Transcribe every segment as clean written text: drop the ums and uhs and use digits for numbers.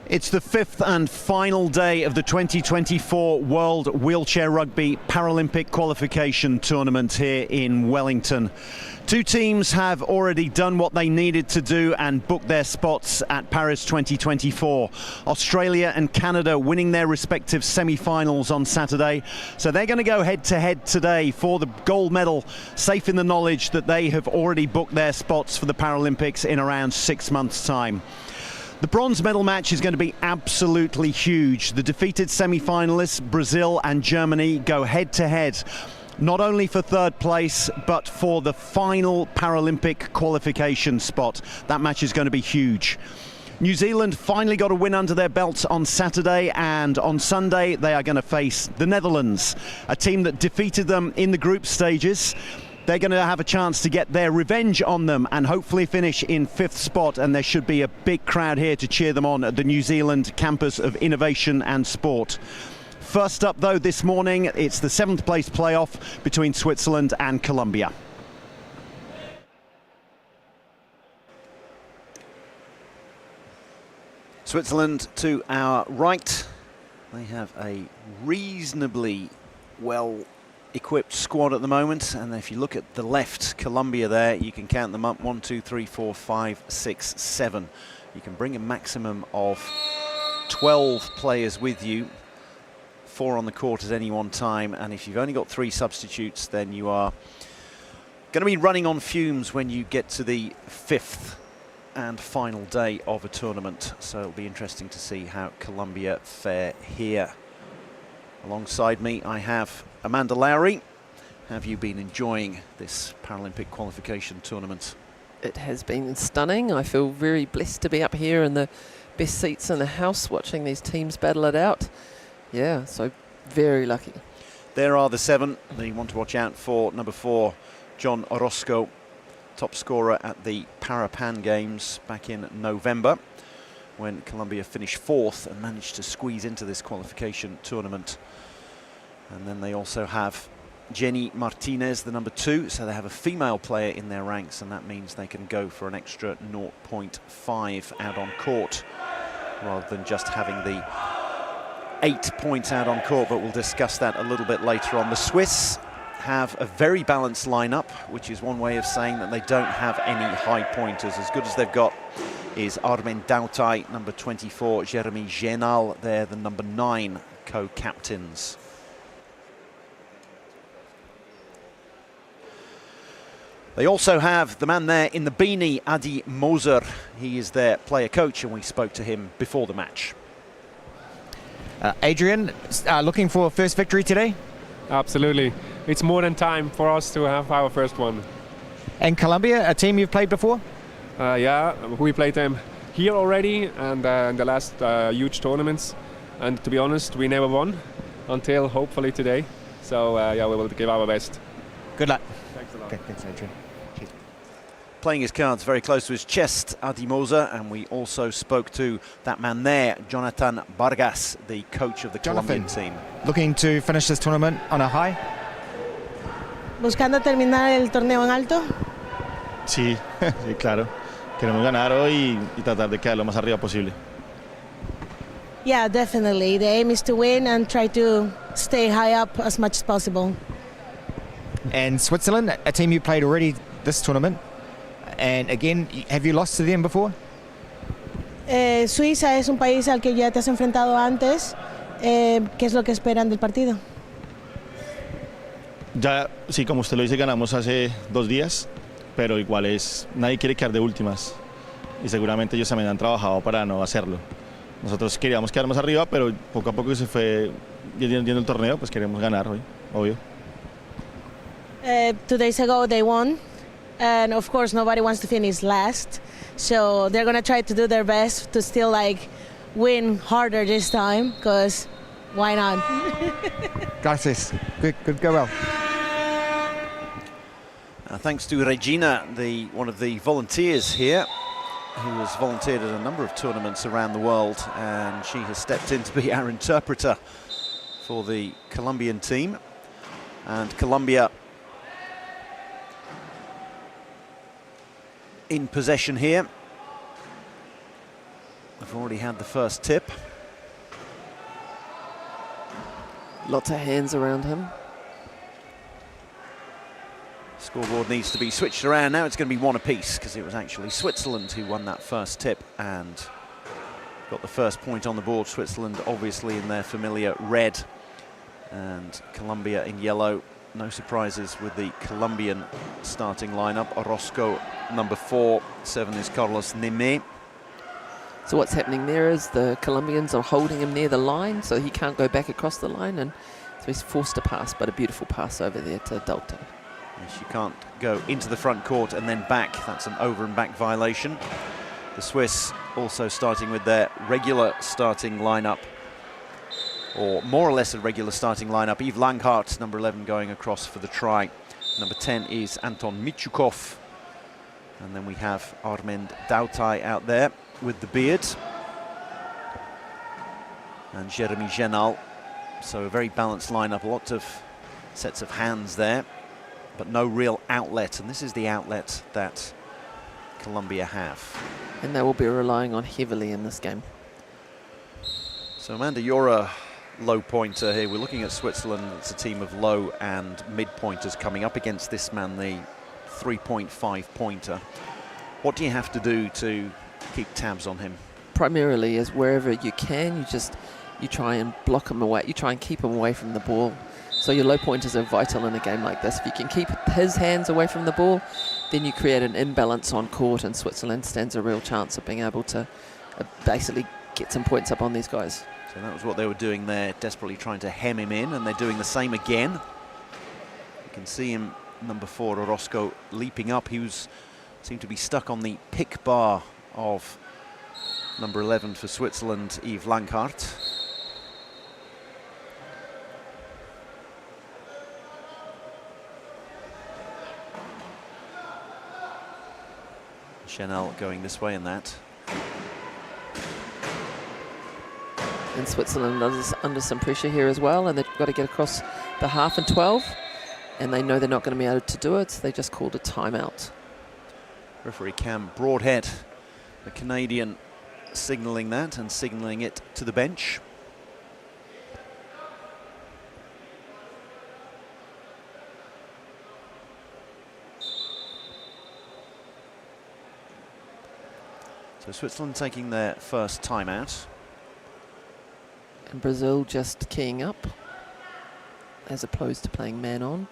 It's the fifth and final day of the 2024 World Wheelchair Rugby Paralympic Qualification Tournament here in Wellington. Two teams have already done what they needed to do and booked their spots at Paris 2024. Australia and Canada winning their respective semi-finals on Saturday. So they're going to go head-to-head today for the gold medal, safe in the knowledge that they have already booked their spots for the Paralympics in around 6 months' time. The bronze medal match is going to be absolutely huge. The defeated semi-finalists, Brazil and Germany, go head-to-head, not only for third place, but for the final Paralympic qualification spot. That match is going to be huge. New Zealand finally got a win under their belts on Saturday, and on Sunday they are going to face the Netherlands, a team that defeated them in the group stages. They're going to have a chance to get their revenge on them and hopefully finish in fifth spot, and there should be a big crowd here to cheer them on at the New Zealand campus of innovation and sport. First up though this morning, it's the 7th place playoff between Switzerland and Colombia. Switzerland to our right. They have a reasonably well equipped squad at the moment, and if you look at the left, Colombia there, you can count them up: 1, 2, 3, 4, 5, 6, 7. You can bring a maximum of 12 players with you, 4 on the court at any one time, and if you've only got 3 substitutes, then you are going to be running on fumes when you get to the 5th and final day of a tournament. So it'll be interesting to see how Colombia fare here. Alongside me I have Amanda Lowry. Have you been enjoying this Paralympic qualification tournament? It has been stunning. I feel very blessed to be up here in the best seats in the house watching these teams battle it out. Yeah, so very lucky. There are the 7 that you want to watch out for. Number 4, John Orozco, top scorer at the Parapan Games back in November, when Colombia finished 4th and managed to squeeze into this qualification tournament. And then they also have Jenny Martinez, the number 2, so they have a female player in their ranks, and that means they can go for an extra 0.5 out on court, rather than just having the 8 points out on court, but we'll discuss that a little bit later on. The Swiss have a very balanced lineup, which is one way of saying that they don't have any high pointers. As good as they've got is Armen Dautai, number 24, Jeremy Genal, they're the number 9 co-captains. They also have the man there in the beanie, Adi Moser. He is their player coach, and we spoke to him before the match. Adrian, looking for a first victory today? Absolutely. It's more than time for us to have our first one. And Colombia, a team you've played before? Yeah, we played them here already, and in the last huge tournaments. And to be honest, we never won until hopefully today. So yeah, we will give our best. Good luck. Thanks a lot. Okay, thanks, Adrian. Cheers. Playing his cards very close to his chest, Adi Moser, and we also spoke to that man there, Jonathan Vargas, the coach of the Colombian team. Looking to finish this tournament on a high? Buscando terminar el torneo en alto. Sí, sí, claro. Queremos ganar hoy y tratar de quedar lo más arriba posible. Yeah, definitely. The aim is to win and try to stay high up as much as possible. And Switzerland, a team you played already this tournament. And again, have you lost to them before? Suiza es un país al que ya te has enfrentado antes. ¿Qué es lo que esperan del partido? Ya, sí, como usted lo dice, ganamos hace 2 días, pero igual nadie quiere quedar de últimas. Y seguramente ellos también han trabajado para no hacerlo. Nosotros queríamos quedar más arriba, pero poco a poco que se fue yendo el torneo, pues queremos ganar hoy, obvio. 2 days ago they won, and of course nobody wants to finish last, so they're gonna try to do their best to still win harder this time, because why not? Gracias. Good, go well. Thanks to Regina, one of the volunteers here, who has volunteered at a number of tournaments around the world, and she has stepped in to be our interpreter for the Colombian team. And Colombia in possession here. have already had the first tip. Lots of hands around him. Scoreboard needs to be switched around. Now it's going to be one apiece because it was actually Switzerland who won that first tip and got the first point on the board. Switzerland obviously in their familiar red and Colombia in yellow. No surprises with the Colombian starting lineup. Orozco, number 4. 7 is Carlos Neme. So what's happening there is the Colombians are holding him near the line, so he can't go back across the line, and so he's forced to pass, but a beautiful pass over there to Dalton. Yes, you can't go into the front court and then back. That's an over and back violation. The Swiss also starting with their regular starting lineup, or more or less a regular starting lineup. Yves Langhart, number 11, going across for the try. Number 10 is Anton Michukov. And then we have Armand Dautai out there with the beard. And Jeremy Genal. So a very balanced lineup, lots of sets of hands there, but no real outlet. And this is the outlet that Colombia have. And they will be relying on heavily in this game. So Amanda, you're a low pointer here. We're looking at Switzerland. It's a team of low and mid pointers coming up against this man, the 3.5 pointer. What do you have to do to keep tabs on him? Primarily is wherever you can, you try and block him away. You try and keep him away from the ball. So your low pointers are vital in a game like this. If you can keep his hands away from the ball, then you create an imbalance on court, and Switzerland stands a real chance of being able to basically get some points up on these guys. So that was what they were doing there, desperately trying to hem him in, and they're doing the same again. You can see him, number 4, Orozco, leaping up. He seemed to be stuck on the pick bar of number 11 for Switzerland, Yves Langhart. Chanel going this way in that. And Switzerland is under some pressure here as well, and they've got to get across the half and 12, and they know they're not going to be able to do it, so they just called a timeout. Referee Cam Broadhead, the Canadian, signalling that and signalling it to the bench. So Switzerland taking their first timeout. And Brazil just keying up as opposed to playing man on.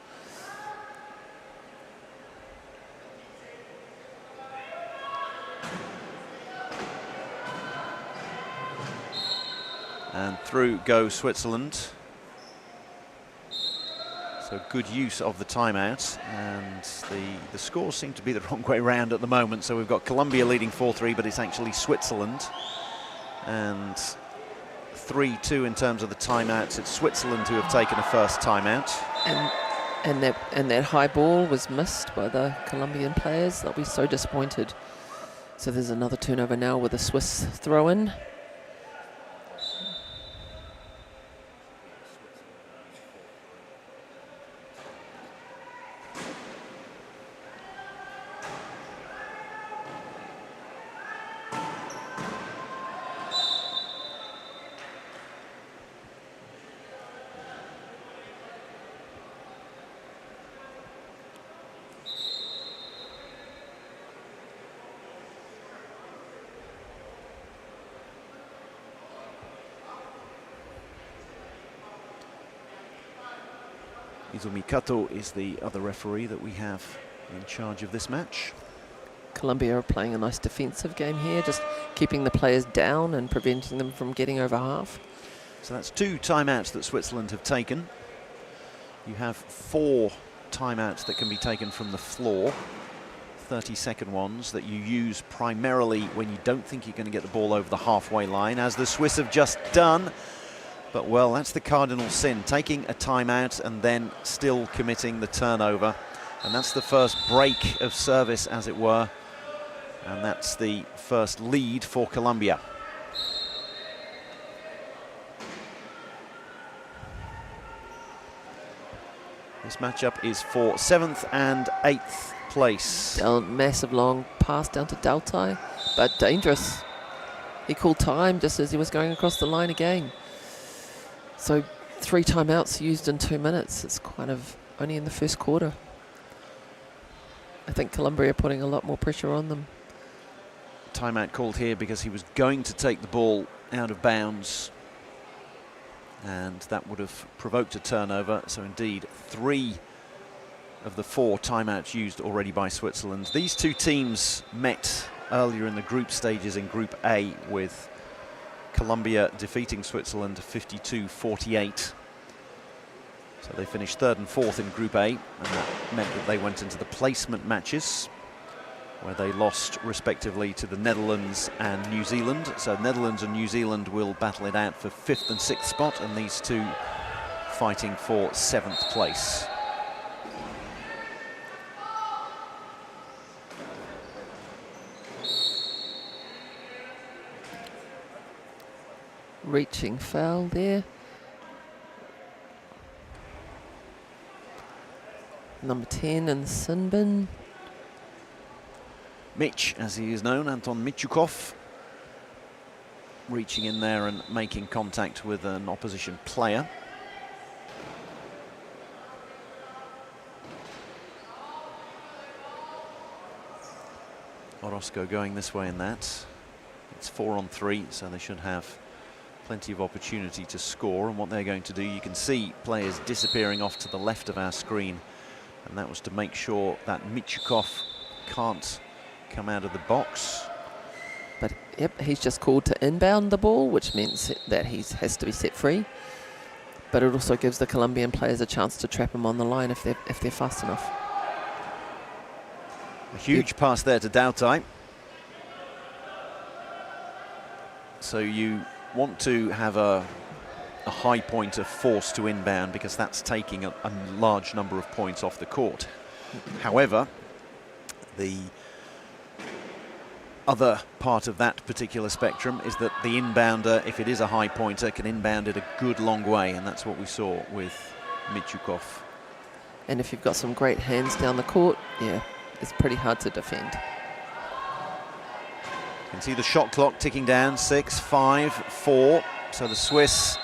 And through goes Switzerland. So good use of the timeout, and the scores seem to be the wrong way round at the moment. So we've got Colombia leading 4-3, but it's actually Switzerland. And 3-2 in terms of the timeouts. It's Switzerland who have taken a first timeout. And that high ball was missed by the Colombian players. They'll be so disappointed. So there's another turnover now with a Swiss throw-in. Izumi Kato is the other referee that we have in charge of this match. Colombia are playing a nice defensive game here, just keeping the players down and preventing them from getting over half. So that's 2 timeouts that Switzerland have taken. You have 4 timeouts that can be taken from the floor, 30-second ones that you use primarily when you don't think you're going to get the ball over the halfway line, as the Swiss have just done. But, well, that's the cardinal sin, taking a timeout and then still committing the turnover. And that's the first break of service, as it were. And that's the first lead for Colombia. This matchup is for 7th and 8th place. Massive long pass down to Daltai, but dangerous. He called time just as he was going across the line again. So 3 timeouts used in 2 minutes. It's kind of only in the first quarter. I think Colombia are putting a lot more pressure on them. Timeout called here because he was going to take the ball out of bounds, and that would have provoked a turnover. So indeed, 3 of the 4 timeouts used already by Switzerland. These two teams met earlier in the group stages in Group A, with Colombia defeating Switzerland 52-48. So they finished 3rd and 4th in Group A, and that meant that they went into the placement matches, where they lost respectively to the Netherlands and New Zealand. So Netherlands and New Zealand will battle it out for 5th and 6th spot, and these two fighting for 7th place. Reaching foul there. Number 10 in the sin bin. Mitch, as he is known, Anton Michukov, reaching in there and making contact with an opposition player. Orozco going this way in that. It's 4-on-3, so they should have plenty of opportunity to score. And what they're going to do, you can see players disappearing off to the left of our screen, and that was to make sure that Michukov can't come out of the box. But yep, he's just called to inbound the ball, which means that he has to be set free. But it also gives the Colombian players a chance to trap him on the line if they're fast enough. A huge pass there to Dautai. So you want to have a high pointer forced to inbound, because that's taking a large number of points off the court. However, the other part of that particular spectrum is that the inbounder, if it is a high pointer, can inbound it a good long way, and that's what we saw with Michukov. And if you've got some great hands down the court, yeah, it's pretty hard to defend. You can see the shot clock ticking down, 6, 5, 4. So the Swiss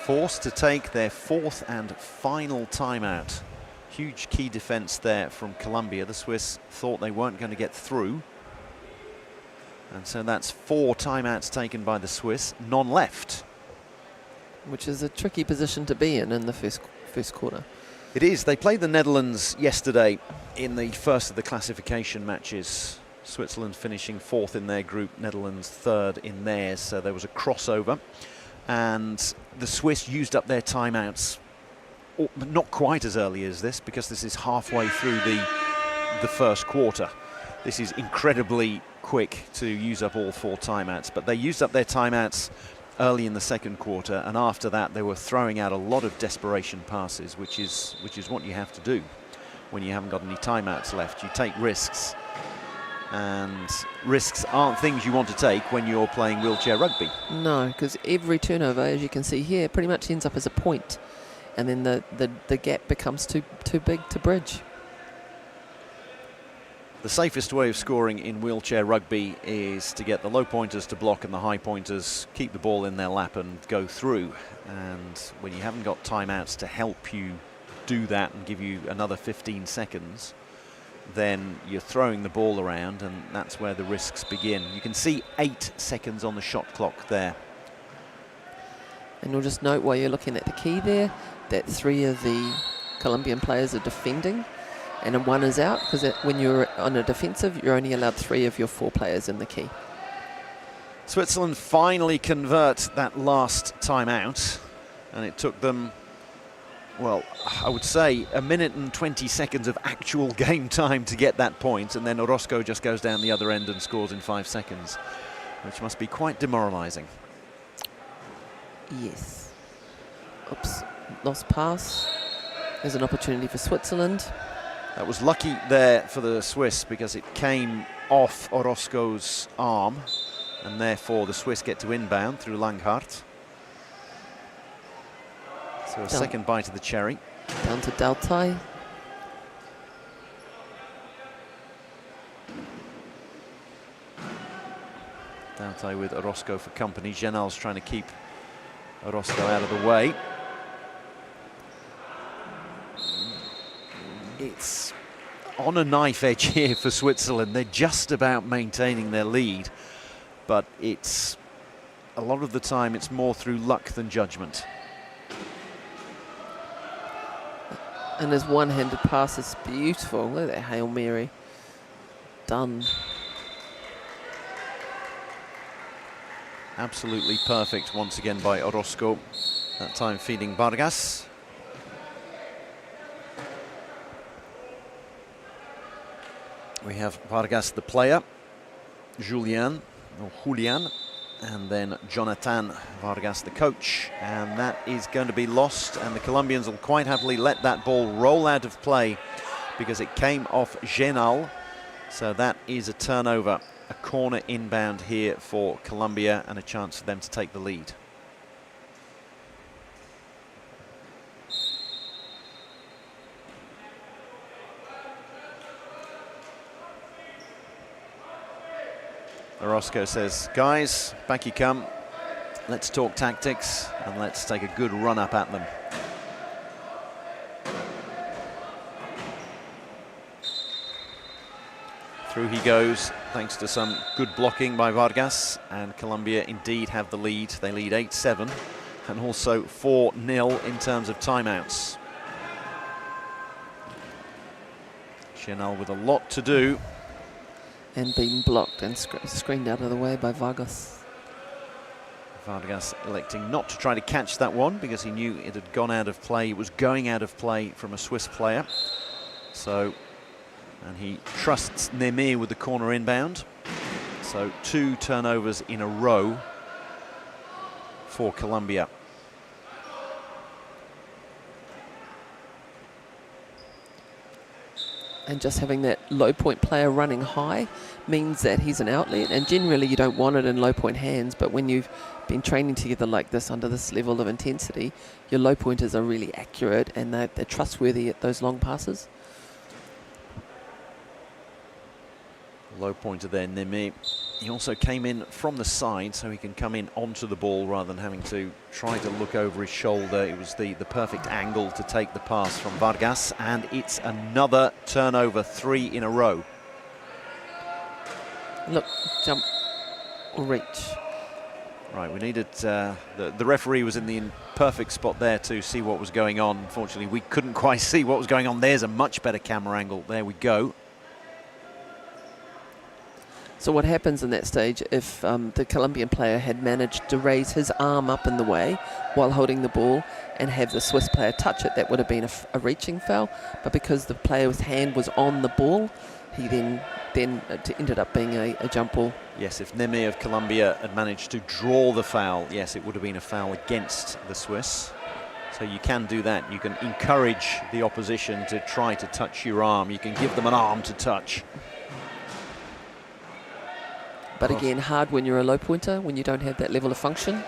forced to take their 4th and final timeout. Huge key defense there from Colombia. The Swiss thought they weren't going to get through. And so that's 4 timeouts taken by the Swiss, none left. Which is a tricky position to be in the first quarter. It is. They played the Netherlands yesterday in the first of the classification matches. Switzerland finishing 4th in their group, Netherlands 3rd in theirs, so there was a crossover. And the Swiss used up their timeouts, not quite as early as this, because this is halfway through the first quarter. This is incredibly quick to use up all 4 timeouts, but they used up their timeouts early in the second quarter, and after that they were throwing out a lot of desperation passes, which is what you have to do when you haven't got any timeouts left. You take risks, and risks aren't things you want to take when you're playing wheelchair rugby. No, because every turnover, as you can see here, pretty much ends up as a point, and then the gap becomes too big to bridge. The safest way of scoring in wheelchair rugby is to get the low pointers to block and the high pointers keep the ball in their lap and go through. And when you haven't got timeouts to help you do that and give you another 15 seconds, then you're throwing the ball around, and that's where the risks begin. You can see 8 seconds on the shot clock there. And you'll just note while you're looking at the key there that 3 of the Colombian players are defending, and 1 is out, because when you're on a defensive, you're only allowed 3 of your 4 players in the key. Switzerland finally convert that last timeout, and it took them, well, I would say 1 minute and 20 seconds of actual game time to get that point, and then Orozco just goes down the other end and scores in 5 seconds, which must be quite demoralising. Yes. Oops, lost pass. There's an opportunity for Switzerland. That was lucky there for the Swiss, because it came off Orozco's arm, and therefore the Swiss get to inbound through Langhart. So a second bite of the cherry. Down to Dautai. Daute with Orozco for company. Genal's trying to keep Orozco out of the way. It's on a knife edge here for Switzerland. They're just about maintaining their lead, but it's a lot of the time it's more through luck than judgment. And his one-handed pass is beautiful. Look at that Hail Mary. Done. Absolutely perfect once again by Orozco. That time feeding Vargas. We have Vargas the player, Julian, and then Jonathan Vargas the coach. And that is going to be lost, and the Colombians will quite happily let that ball roll out of play because it came off Genal. So that is a turnover, a corner inbound here for Colombia, and a chance for them to take the lead. Orozco says, guys, back you come. Let's talk tactics and let's take a good run up at them. Through he goes, thanks to some good blocking by Vargas, and Colombia indeed have the lead. They lead 8-7 and also 4-0 in terms of timeouts. Genal with a lot to do. And being blocked and screened out of the way by Vargas. Vargas electing not to try to catch that one because he knew it had gone out of play. It was going out of play from a Swiss player. So, and he trusts Nemir with the corner inbound. So 2 turnovers in a row for Colombia. And just having that low point player running high means that he's an outlet, and generally you don't want it in low point hands, but when you've been training together like this under this level of intensity, your low pointers are really accurate and they're trustworthy at those long passes. Low pointer there, Nemi. He also came in from the side, so he can come in onto the ball rather than having to try to look over his shoulder. It was the perfect angle to take the pass from Vargas, and it's another turnover, 3 in a row. Look, jump or reach. Right, we needed, the referee was in the perfect spot there to see what was going on. Unfortunately, we couldn't quite see what was going on. There's a much better camera angle. There we go. So what happens in that stage if the Colombian player had managed to raise his arm up in the way while holding the ball and have the Swiss player touch it, that would have been a reaching foul. But because the player's hand was on the ball, he then ended up being a jump ball. Yes, if Nemi of Colombia had managed to draw the foul, yes, it would have been a foul against the Swiss. So you can do that. You can encourage the opposition to try to touch your arm. You can give them an arm to touch. But again, hard when you're a low pointer, when you don't have that level of function.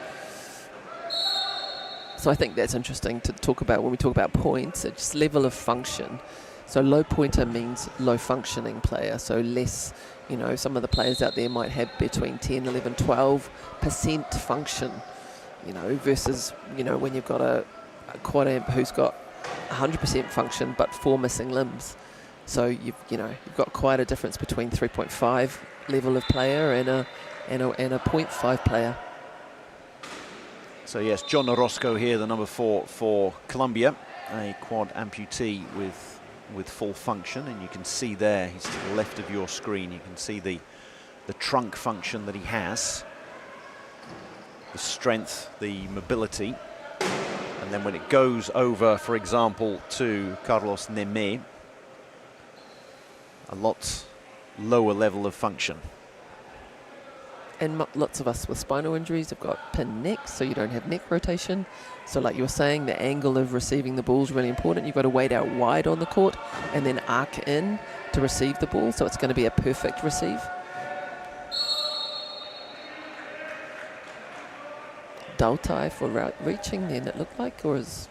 So I think that's interesting to talk about when we talk about points. It's level of function. So low pointer means low functioning player. So less, you know, some of the players out there might have between 10, 11, 12% function, you know, versus, you know, when you've got a quad-amp who's got 100% function but 4 missing limbs. So you've got quite a difference between 3.5 level of player and a 0.5 player. So yes, John Orozco here, the number 4 for Colombia, a quad amputee with full function, and you can see there, he's to the left of your screen, you can see the trunk function that he has, the strength, the mobility, and then when it goes over, for example, to Carlos Neme, a lot lower level of function. And lots of us with spinal injuries have got pinned necks, so you don't have neck rotation. So like you were saying, the angle of receiving the ball is really important. You've got to wait out wide on the court and then arc in to receive the ball, so it's going to be a perfect receive. Daute for reaching then, it looked like, or is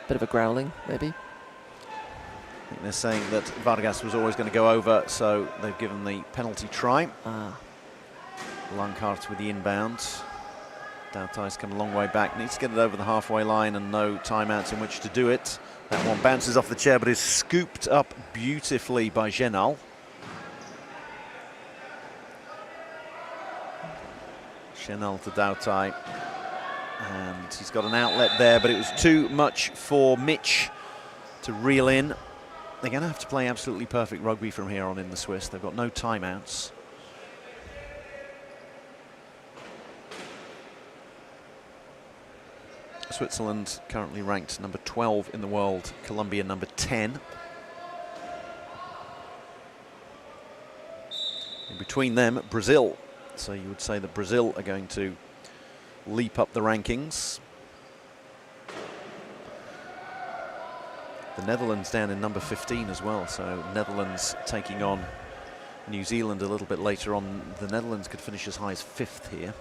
a bit of a growling maybe. I think they're saying that Vargas was always going to go over, so they've given the penalty try. Langhart with the inbound. Dautai's come a long way back, needs to get it over the halfway line and no timeouts in which to do it. That one bounces off the chair but is scooped up beautifully by Genal. Genal to Dautai, and he's got an outlet there, but it was too much for Mitch to reel in. They're going to have to play absolutely perfect rugby from here on in the Swiss. They've got no timeouts. Switzerland currently ranked number 12 in the world, Colombia number 10. In between them, Brazil. So you would say that Brazil are going to leap up the rankings. The Netherlands down in number 15 as well, so Netherlands taking on New Zealand a little bit later on. The Netherlands could finish as high as 5th here.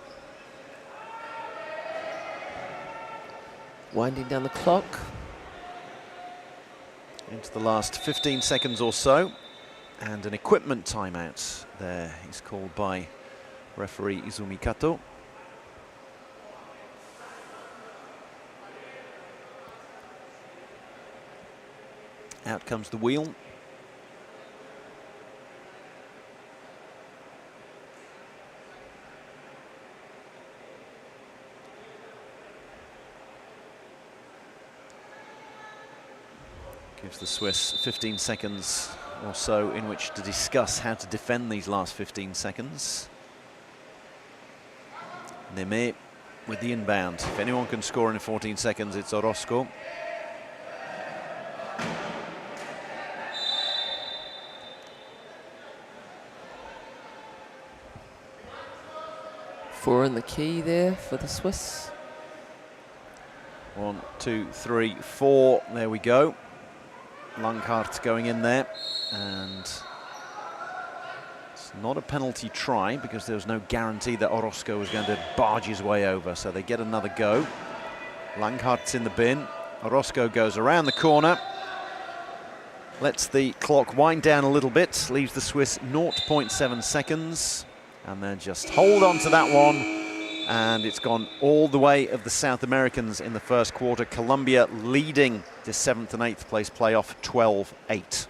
Winding down the clock. Into the last 15 seconds or so. And an equipment timeout there is called by referee Izumi Kato. Out comes the wheel. Gives the Swiss 15 seconds or so in which to discuss how to defend these last 15 seconds. Neme with the inbound. If anyone can score in 14 seconds, it's Orozco. Four in the key there for the Swiss. 1, 2, 3, 4. There we go. Langhart going in there, and it's not a penalty try because there was no guarantee that Orozco was going to barge his way over, so they get another go. Langhart's in the bin. Orozco goes around the corner, lets the clock wind down a little bit, leaves the Swiss 0.7 seconds, and then just hold on to that one. And it's gone all the way of the South Americans in the first quarter. Colombia leading the 7th and 8th place playoff 12-8.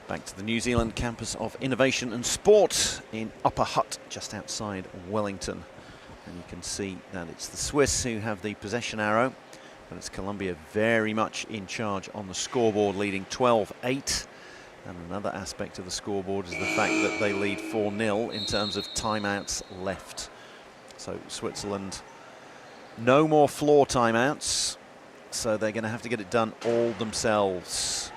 Back to the New Zealand campus of innovation and sport in Upper Hutt, just outside Wellington. And you can see that it's the Swiss who have the possession arrow, but it's Colombia very much in charge on the scoreboard, leading 12-8. And another aspect of the scoreboard is the fact that they lead 4-0 in terms of timeouts left. So Switzerland, no more floor timeouts, so they're going to have to get it done all themselves.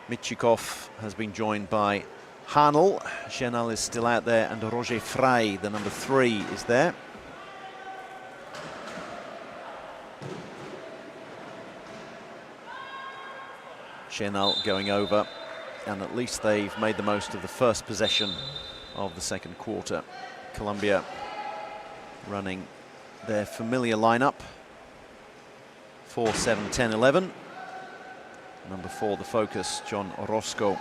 Michikov has been joined by Hanel. Chenal is still out there, and Roger Frey, the number 3, is there. Chenal going over, and at least they've made the most of the first possession of the second quarter. Colombia running their familiar lineup: 4, 7, 10, 11. Number 4, the focus, John Orozco,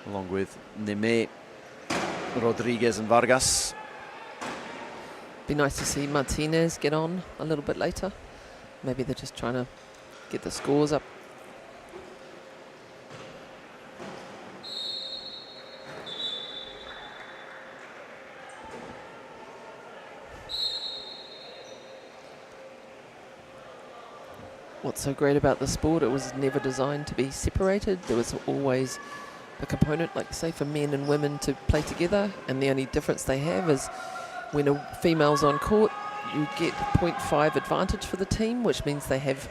along with Neme, Rodriguez and Vargas. Be nice to see Martinez get on a little bit later. Maybe they're just trying to get the scores up. What's so great about the sport, it was never designed to be separated. There was always a component, like say, for men and women to play together, and the only difference they have is when a female's on court, you get 0.5 advantage for the team, which means they have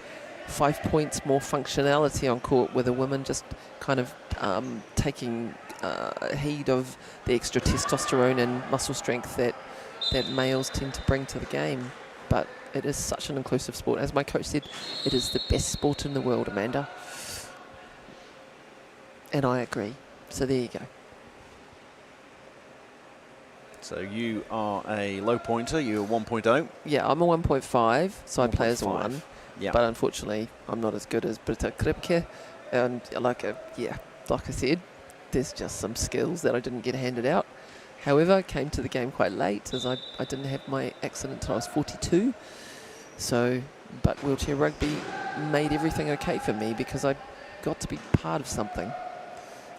5 points more functionality on court, with a woman just kind of taking heed of the extra testosterone and muscle strength that males tend to bring to the game. But it is such an inclusive sport. As my coach said, it is the best sport in the world, Amanda. And I agree. So there you go. So you are a low pointer, you're 1.0. Yeah, I'm a 1.5, so I play as a 1.5. 1. Yeah. But unfortunately, I'm not as good as Britta Kripke. And like I said, there's just some skills that I didn't get handed out. However, I came to the game quite late, as I didn't have my accident until I was 42. So, but wheelchair rugby made everything okay for me because I got to be part of something.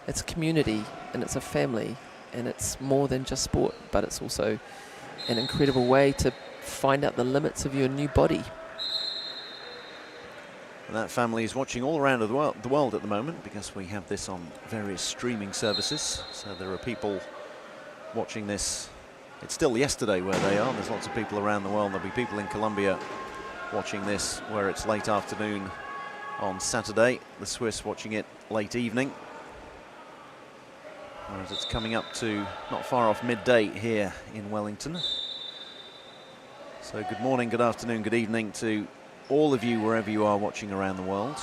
It's a community and it's a family, and it's more than just sport, but it's also an incredible way to find out the limits of your new body. And that family is watching all around the world at the moment, because we have this on various streaming services. So there are people watching this. It's still yesterday where they are. There's lots of people around the world. There'll be people in Colombia watching this where it's late afternoon on Saturday. The Swiss watching it late evening. Whereas it's coming up to not far off midday here in Wellington. So good morning, good afternoon, good evening to all of you wherever you are watching around the world.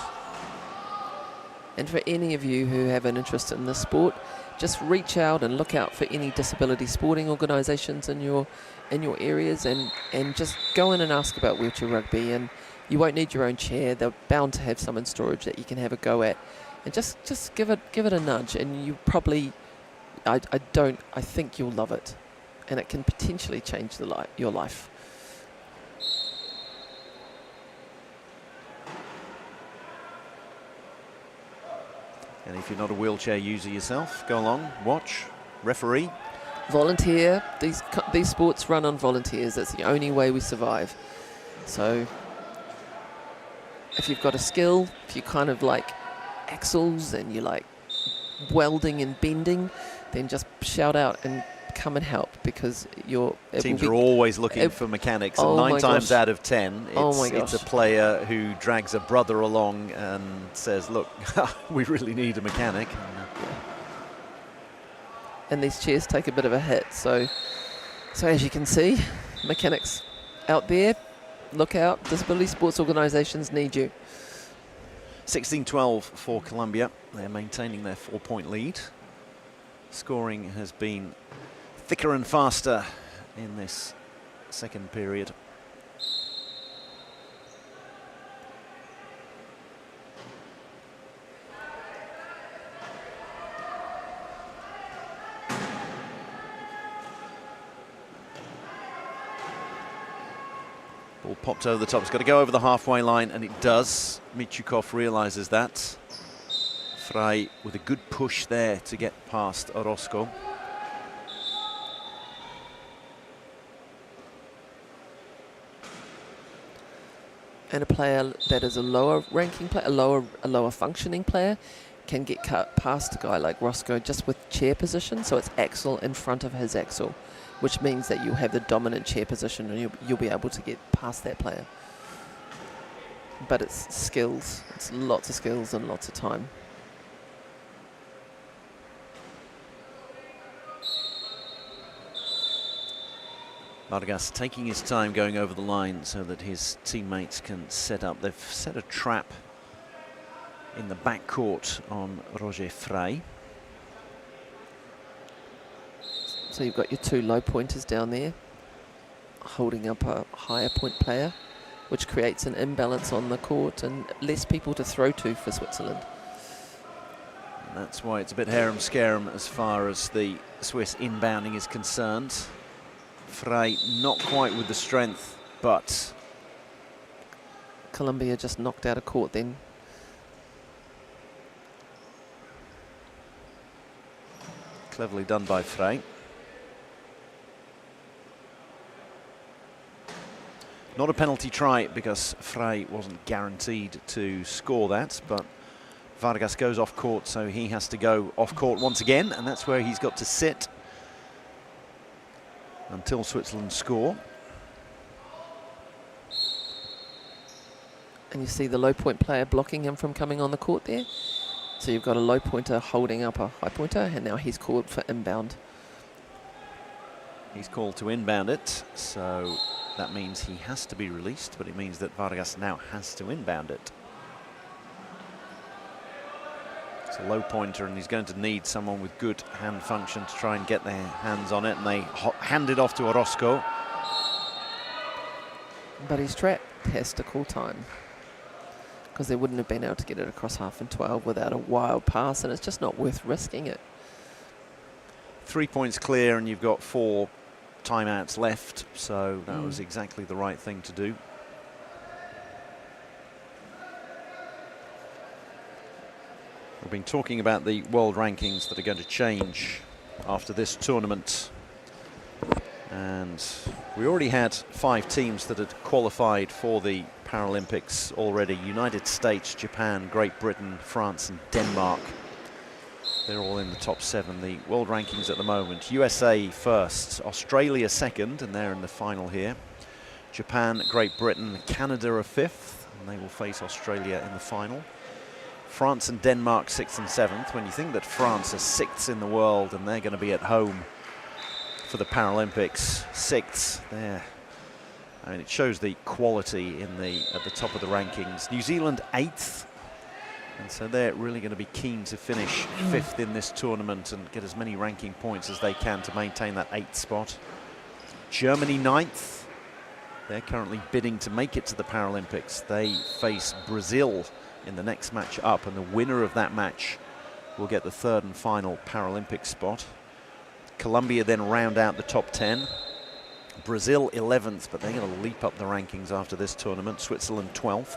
And for any of you who have an interest in this sport, just reach out and look out for any disability sporting organisations in your areas, and just go in and ask about wheelchair rugby. And you won't need your own chair. They're bound to have some in storage that you can have a go at, and just give it a nudge. And you probably, I think you'll love it, and it can potentially change your life. And if you're not a wheelchair user yourself, go along, watch, referee. Volunteer. These sports run on volunteers. That's the only way we survive. So if you've got a skill, if you kind of like axles and you like welding and bending, then just shout out and come and help, because teams are always looking for mechanics, and 9 times out of 10 it's a player who drags a brother along and says, look, we really need a mechanic. And these chairs take a bit of a hit, so as you can see, mechanics out there, look out. Disability sports organisations need you. 16-12 for Colombia. They're maintaining their 4-point lead. Scoring has been thicker and faster in this second period. Ball popped over the top. It's got to go over the halfway line, and it does. Michikov realises that. Frey with a good push there to get past Orozco. And a player that is a lower ranking player, a lower functioning player, can get cut past a guy like Roscoe just with chair position. So it's axle in front of his axle, which means that you'll have the dominant chair position and you'll be able to get past that player. But it's skills. It's lots of skills and lots of time. Vargas taking his time going over the line so that his teammates can set up. They've set a trap in the back court on Roger Frey. So you've got your two low pointers down there, holding up a higher point player, which creates an imbalance on the court and less people to throw to for Switzerland. And that's why it's a bit harem-scarum as far as the Swiss inbounding is concerned. Frey not quite with the strength, but Colombia just knocked out a court then. cleverly done by Frey. Not a penalty try because Frey wasn't guaranteed to score that, but Vargas goes off court, so he has to go off court once again, and that's where he's got to sit until Switzerland score. And you see the low point player blocking him from coming on the court there. So you've got a low pointer holding up a high pointer, and now he's called for inbound. He's called to inbound it, so that means he has to be released, but it means that Vargas now has to inbound it. It's a low pointer, and he's going to need someone with good hand function to try and get their hands on it, and they hand it off to Orozco. But he's trapped, has to call time, because they wouldn't have been able to get it across half and 12 without a wild pass, and it's just not worth risking it. 3 points clear, and you've got 4 timeouts left, so that was exactly the right thing to do. We've been talking about the world rankings that are going to change after this tournament, and we already had 5 teams that had qualified for the Paralympics already. United States, Japan, Great Britain, France and Denmark. They're all in the top 7. The world rankings at the moment: USA first, Australia second, and they're in the final here. Japan, Great Britain, Canada are 5th, and they will face Australia in the final. France and Denmark 6th and 7th. When you think that France are 6th in the world and they're going to be at home for the Paralympics, 6th there. I mean, it shows the quality in at the top of the rankings. New Zealand 8th, and so they're really going to be keen to finish 5th in this tournament and get as many ranking points as they can to maintain that 8th spot. Germany 9th. They're currently bidding to make it to the Paralympics. They face Brazil in the next match up, and the winner of that match will get the 3rd and final Paralympic spot. Colombia then round out the top 10. Brazil 11th, but they're going to leap up the rankings after this tournament. Switzerland 12th.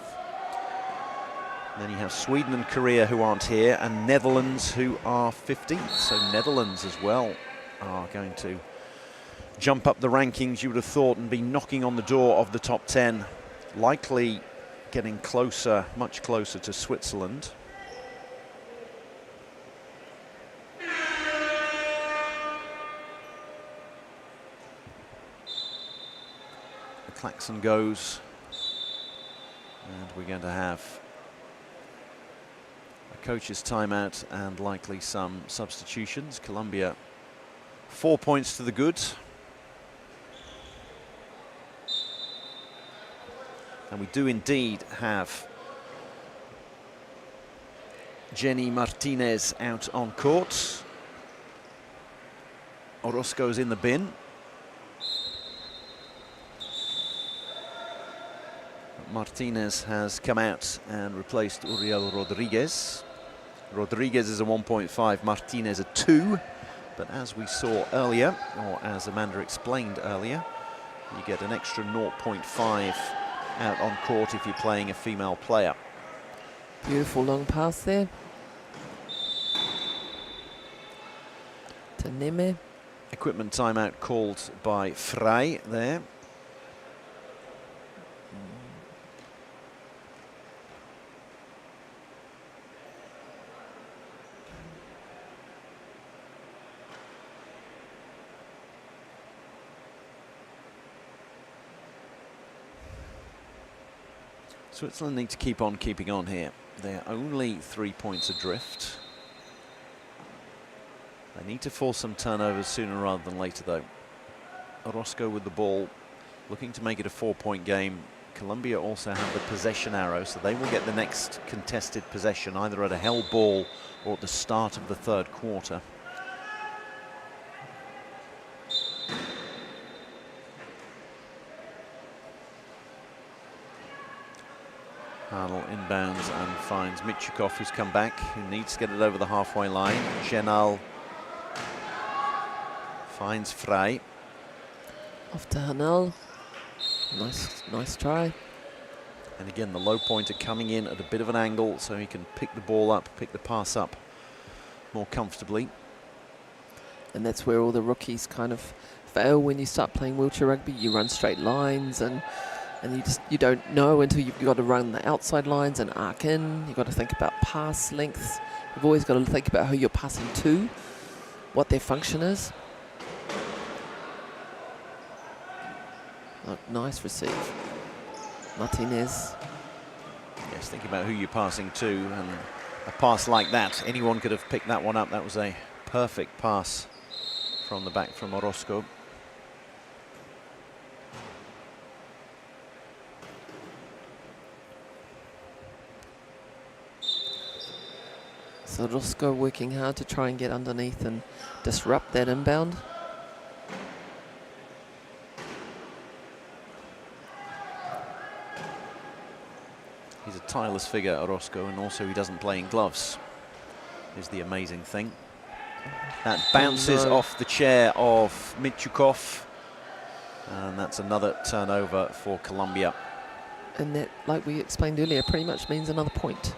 And then you have Sweden and Korea, who aren't here, and Netherlands, who are 15th. So Netherlands as well are going to jump up the rankings, you would have thought, and be knocking on the door of the top 10. Likely getting closer, much closer to Switzerland. The klaxon goes, and we're going to have a coach's timeout and likely some substitutions. Colombia 4 points to the good. And we do indeed have Jenny Martinez out on court. Orozco's in the bin. Martinez has come out and replaced Uriel Rodriguez. Rodriguez is a 1.5, Martinez a 2. But as we saw earlier, or as Amanda explained earlier, you get an extra 0.5 out on court if you're playing a female player. Beautiful long pass there. to Neme. Equipment timeout called by Frey there. Switzerland need to keep on keeping on here. They're only 3 points adrift. They need to force some turnovers sooner rather than later, though. Orozco with the ball, looking to make it a 4-point game. Colombia also have the possession arrow, so they will get the next contested possession either at a held ball or at the start of the third quarter. Harnell inbounds and finds Michukov, who's come back, who needs to get it over the halfway line. Genal finds Frey. Off to Harnell. Nice try. And again, the low pointer coming in at a bit of an angle so he can pick the ball up, pick the pass up more comfortably. And that's where all the rookies kind of fail when you start playing wheelchair rugby. You run straight lines and you don't know until you've got to run the outside lines and arc in. You've got to think about pass lengths. You've always got to think about who you're passing to, what their function is. Oh, nice receive. Martinez. Yes, thinking about who you're passing to, and a pass like that, anyone could have picked that one up. That was a perfect pass from the back from Orozco. So Orozco working hard to try and get underneath and disrupt that inbound. He's a tireless figure, Orozco, and also he doesn't play in gloves, is the amazing thing. That bounces off the chair of Michukov, and that's another turnover for Colombia. And that, like we explained earlier, pretty much means another point.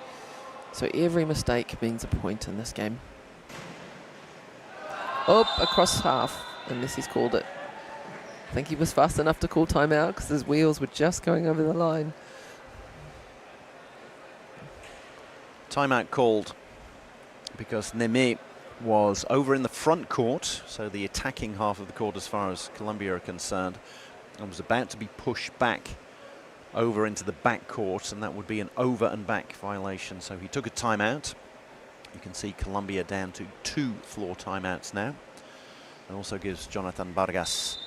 So every mistake means a point in this game. Up across half, unless he's called it. I think he was fast enough to call timeout because his wheels were just going over the line. Timeout called because Neme was over in the front court, so the attacking half of the court as far as Colombia are concerned, and was about to be pushed back over into the back court, and that would be an over and back violation. So he took a timeout. You can see Colombia down to 2 floor timeouts now. And also gives Jonathan Vargas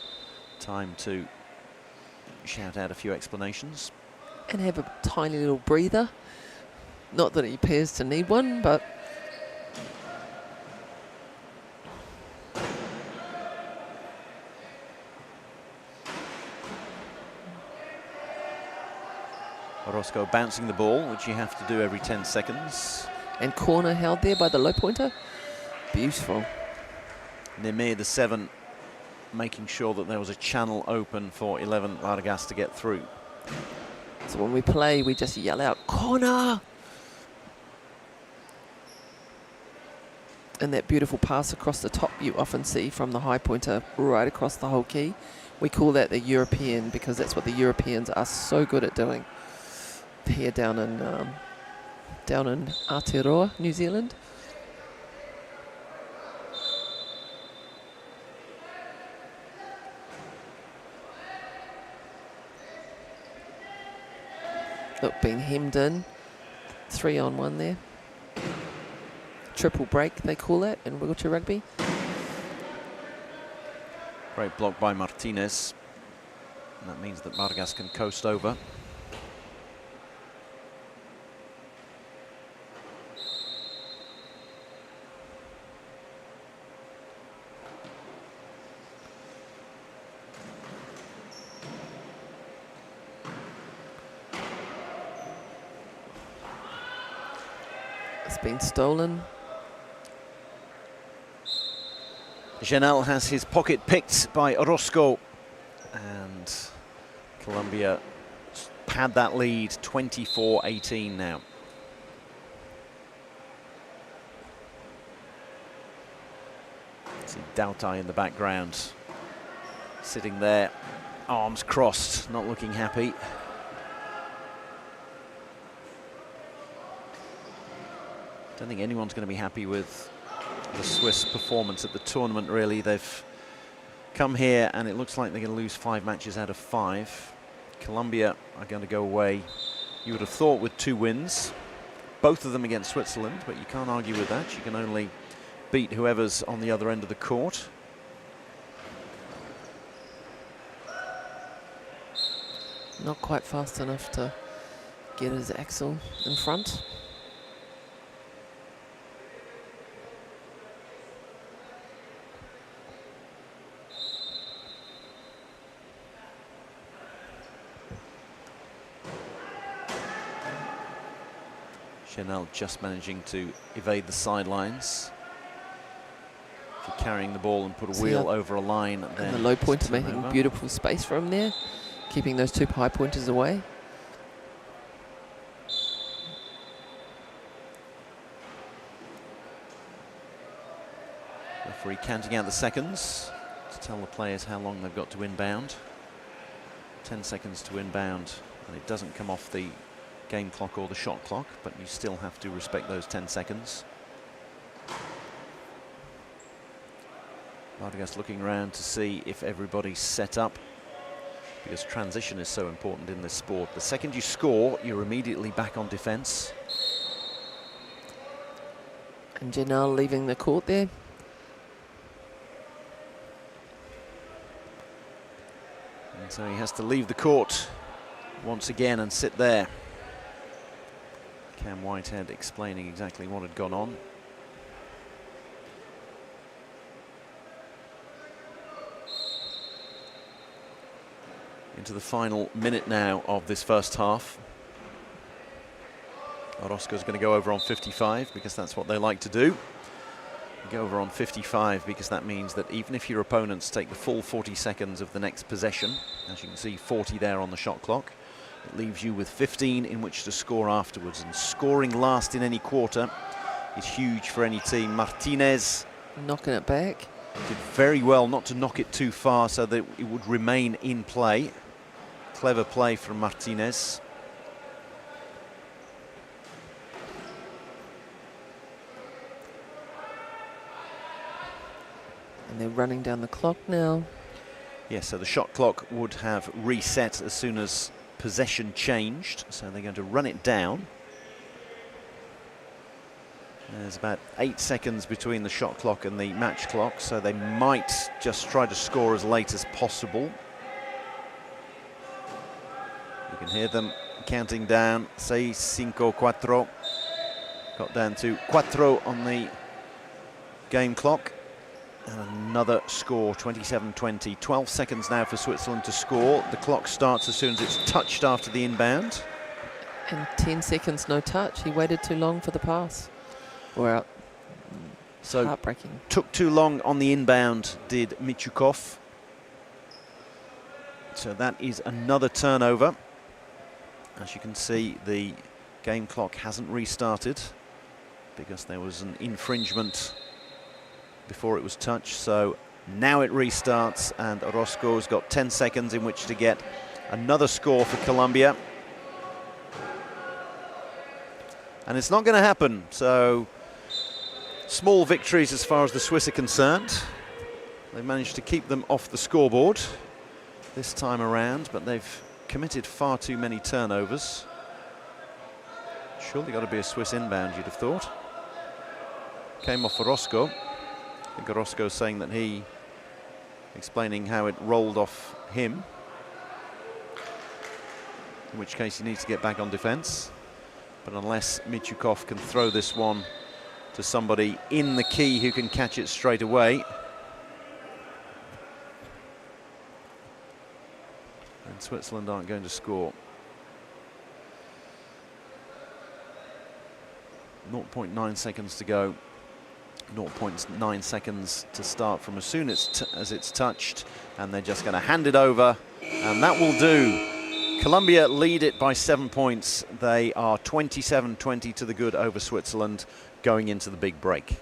time to shout out a few explanations. And have a tiny little breather. Not that he appears to need one, but Orozco bouncing the ball, which you have to do every 10 seconds. and corner held there by the low pointer. Beautiful. Neme, the 7, making sure that there was a channel open for 11 Vargas to get through. So when we play, we just yell out, corner! And that beautiful pass across the top you often see from the high pointer right across the whole key. We call that the European because that's what the Europeans are so good at doing. Here down in Aotearoa, New Zealand. Look, being hemmed in. 3-on-1 there. Triple break, they call it in wheelchair rugby. Great block by Martinez. And that means that Vargas can coast over. It's been stolen. Genel has his pocket picked by Orozco, and Colombia had that lead 24-18 now. See Dautai in the background, sitting there, arms crossed, not looking happy. Don't think anyone's going to be happy with the Swiss performance at the tournament, really. They've come here and it looks like they're going to lose 5 matches out of 5. Colombia are going to go away, you would have thought, with 2 wins, both of them against Switzerland, but you can't argue with that. You can only beat whoever's on the other end of the court. Not quite fast enough to get his axle in front. Chanel just managing to evade the sidelines. If you're carrying the ball and put a wheel over a line, then and the low point is it's making over. beautiful space for him there, keeping those 2 high pointers away. Referee counting out the seconds to tell the players how long they've got to inbound. 10 seconds to inbound, and it doesn't come off the game clock or the shot clock, but you still have to respect those 10 seconds. Vargas looking around to see if everybody's set up, because transition is so important in this sport. The second you score, you're immediately back on defense. And Janelle leaving the court there. And so he has to leave the court once again and sit there. Cam Whitehead explaining exactly what had gone on. Into the final minute now of this first half. Orozco's going to go over on 55 because that's what they like to do. Go over on 55 because that means that even if your opponents take the full 40 seconds of the next possession, as you can see 40 there on the shot clock, it leaves you with 15 in which to score afterwards. And scoring last in any quarter is huge for any team. Martinez Knocking it back. did very well not to knock it too far so that it would remain in play. Clever play from Martinez. And they're running down the clock now. Yes, so the shot clock would have reset as soon as possession changed, so they're going to run it down. There's about 8 seconds between the shot clock and the match clock, so they might just try to score as late as possible. You can hear them counting down, 6, 5, 4. Got down to 4 on the game clock. And another score, 27-20. 12 seconds now for Switzerland to score. The clock starts as soon as it's touched after the inbound. And 10 seconds, no touch. He waited too long for the pass. Or So heartbreaking. took too long on the inbound, did Michukov. So that is another turnover. As you can see, the game clock hasn't restarted because there was an infringement before it was touched. So now it restarts, and Orozco's got 10 seconds in which to get another score for Colombia. And it's not going to happen. So small victories as far as the Swiss are concerned. They managed to keep them off the scoreboard this time around, but they've committed far too many turnovers. Surely got to be a Swiss inbound, you'd have thought. Came off Orozco. I think Orozco saying that he, explaining how it rolled off him, in which case he needs to get back on defense. But unless Michukov can throw this one to somebody in the key who can catch it straight away, then Switzerland aren't going to score. 0.9 seconds to go. 0.9 seconds to start from as soon as it's touched, and they're just going to hand it over, and that will do. Colombia lead it by 7 points. They are 27-20 to the good over Switzerland going into the big break.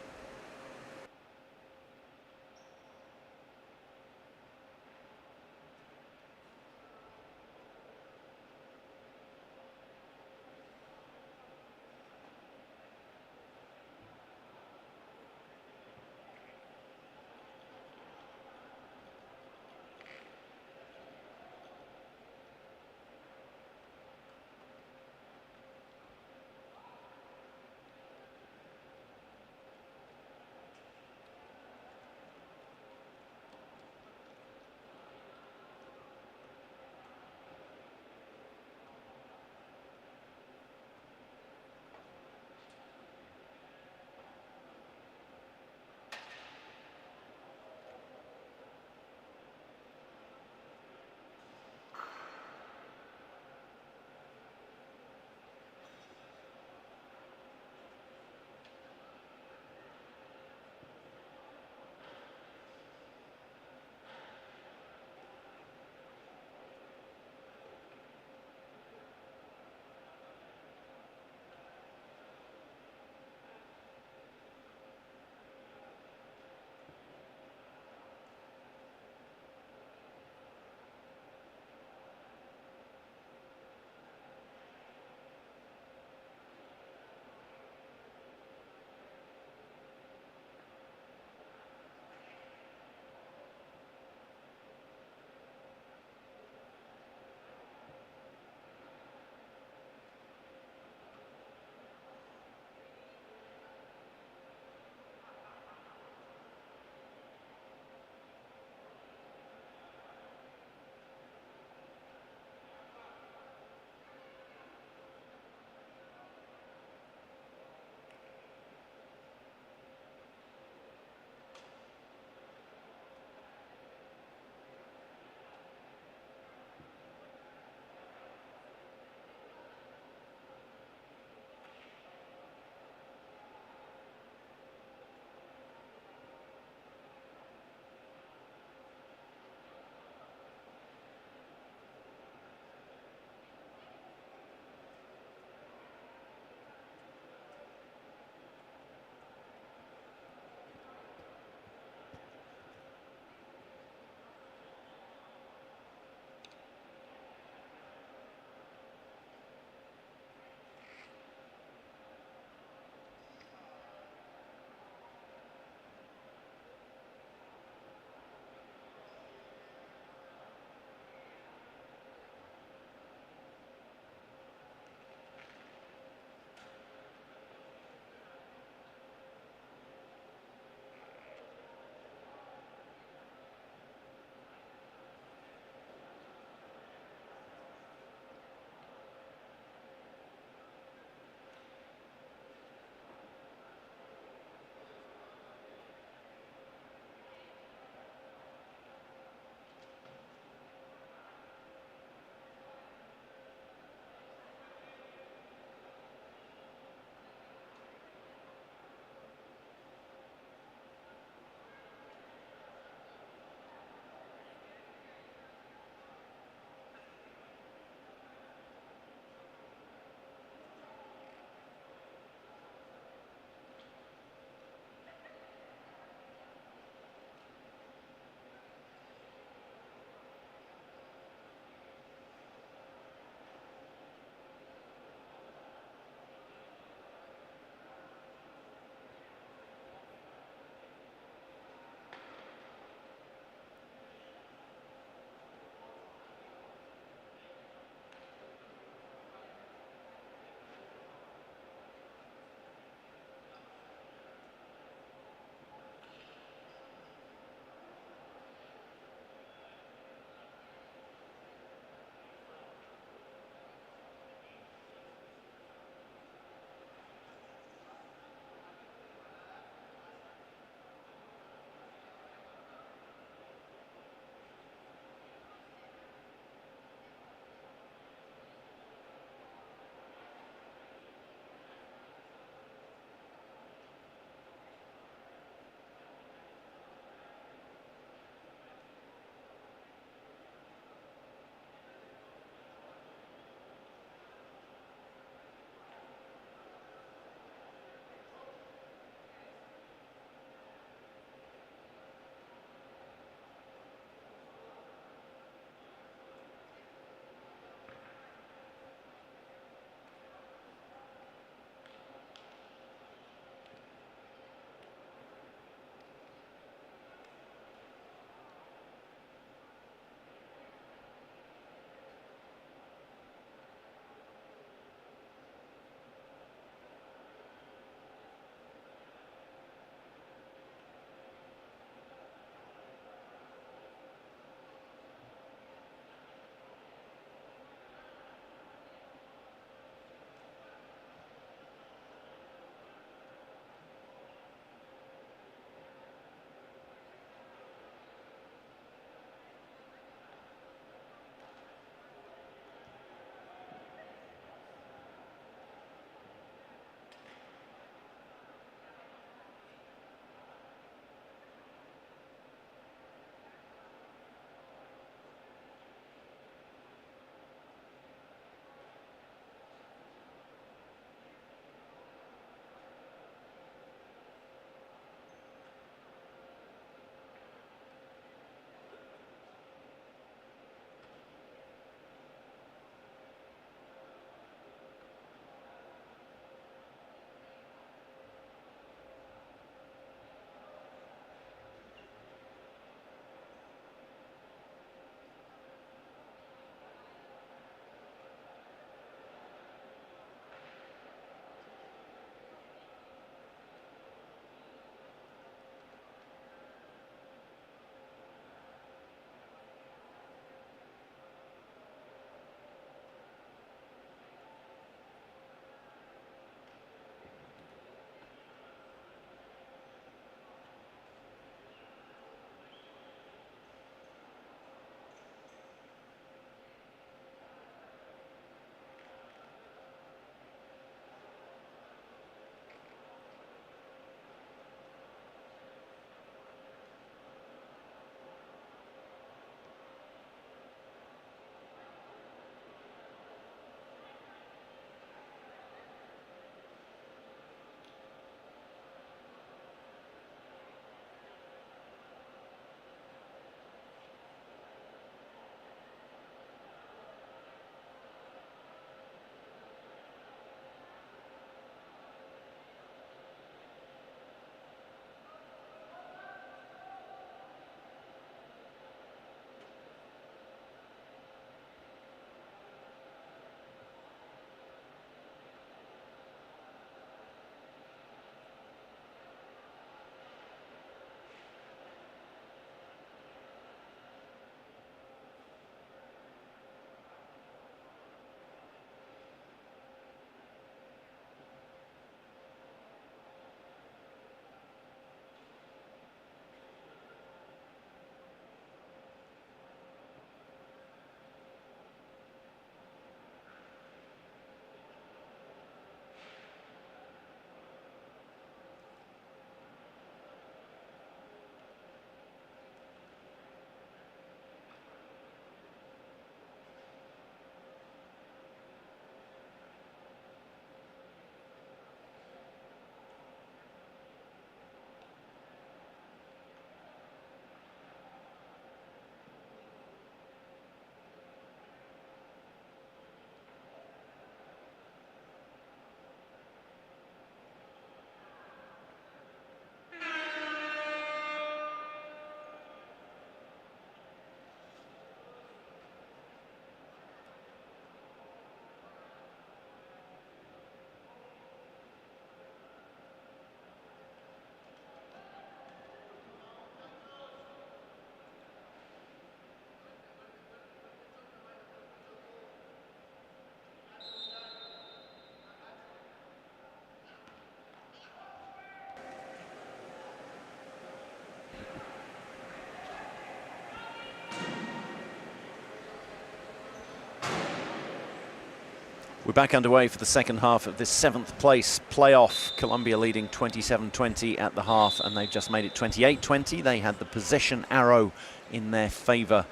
We're back underway for the second half of this 7th place playoff. Colombia leading 27-20 at the half, and they've just made it 28-20. They had the possession arrow in their favour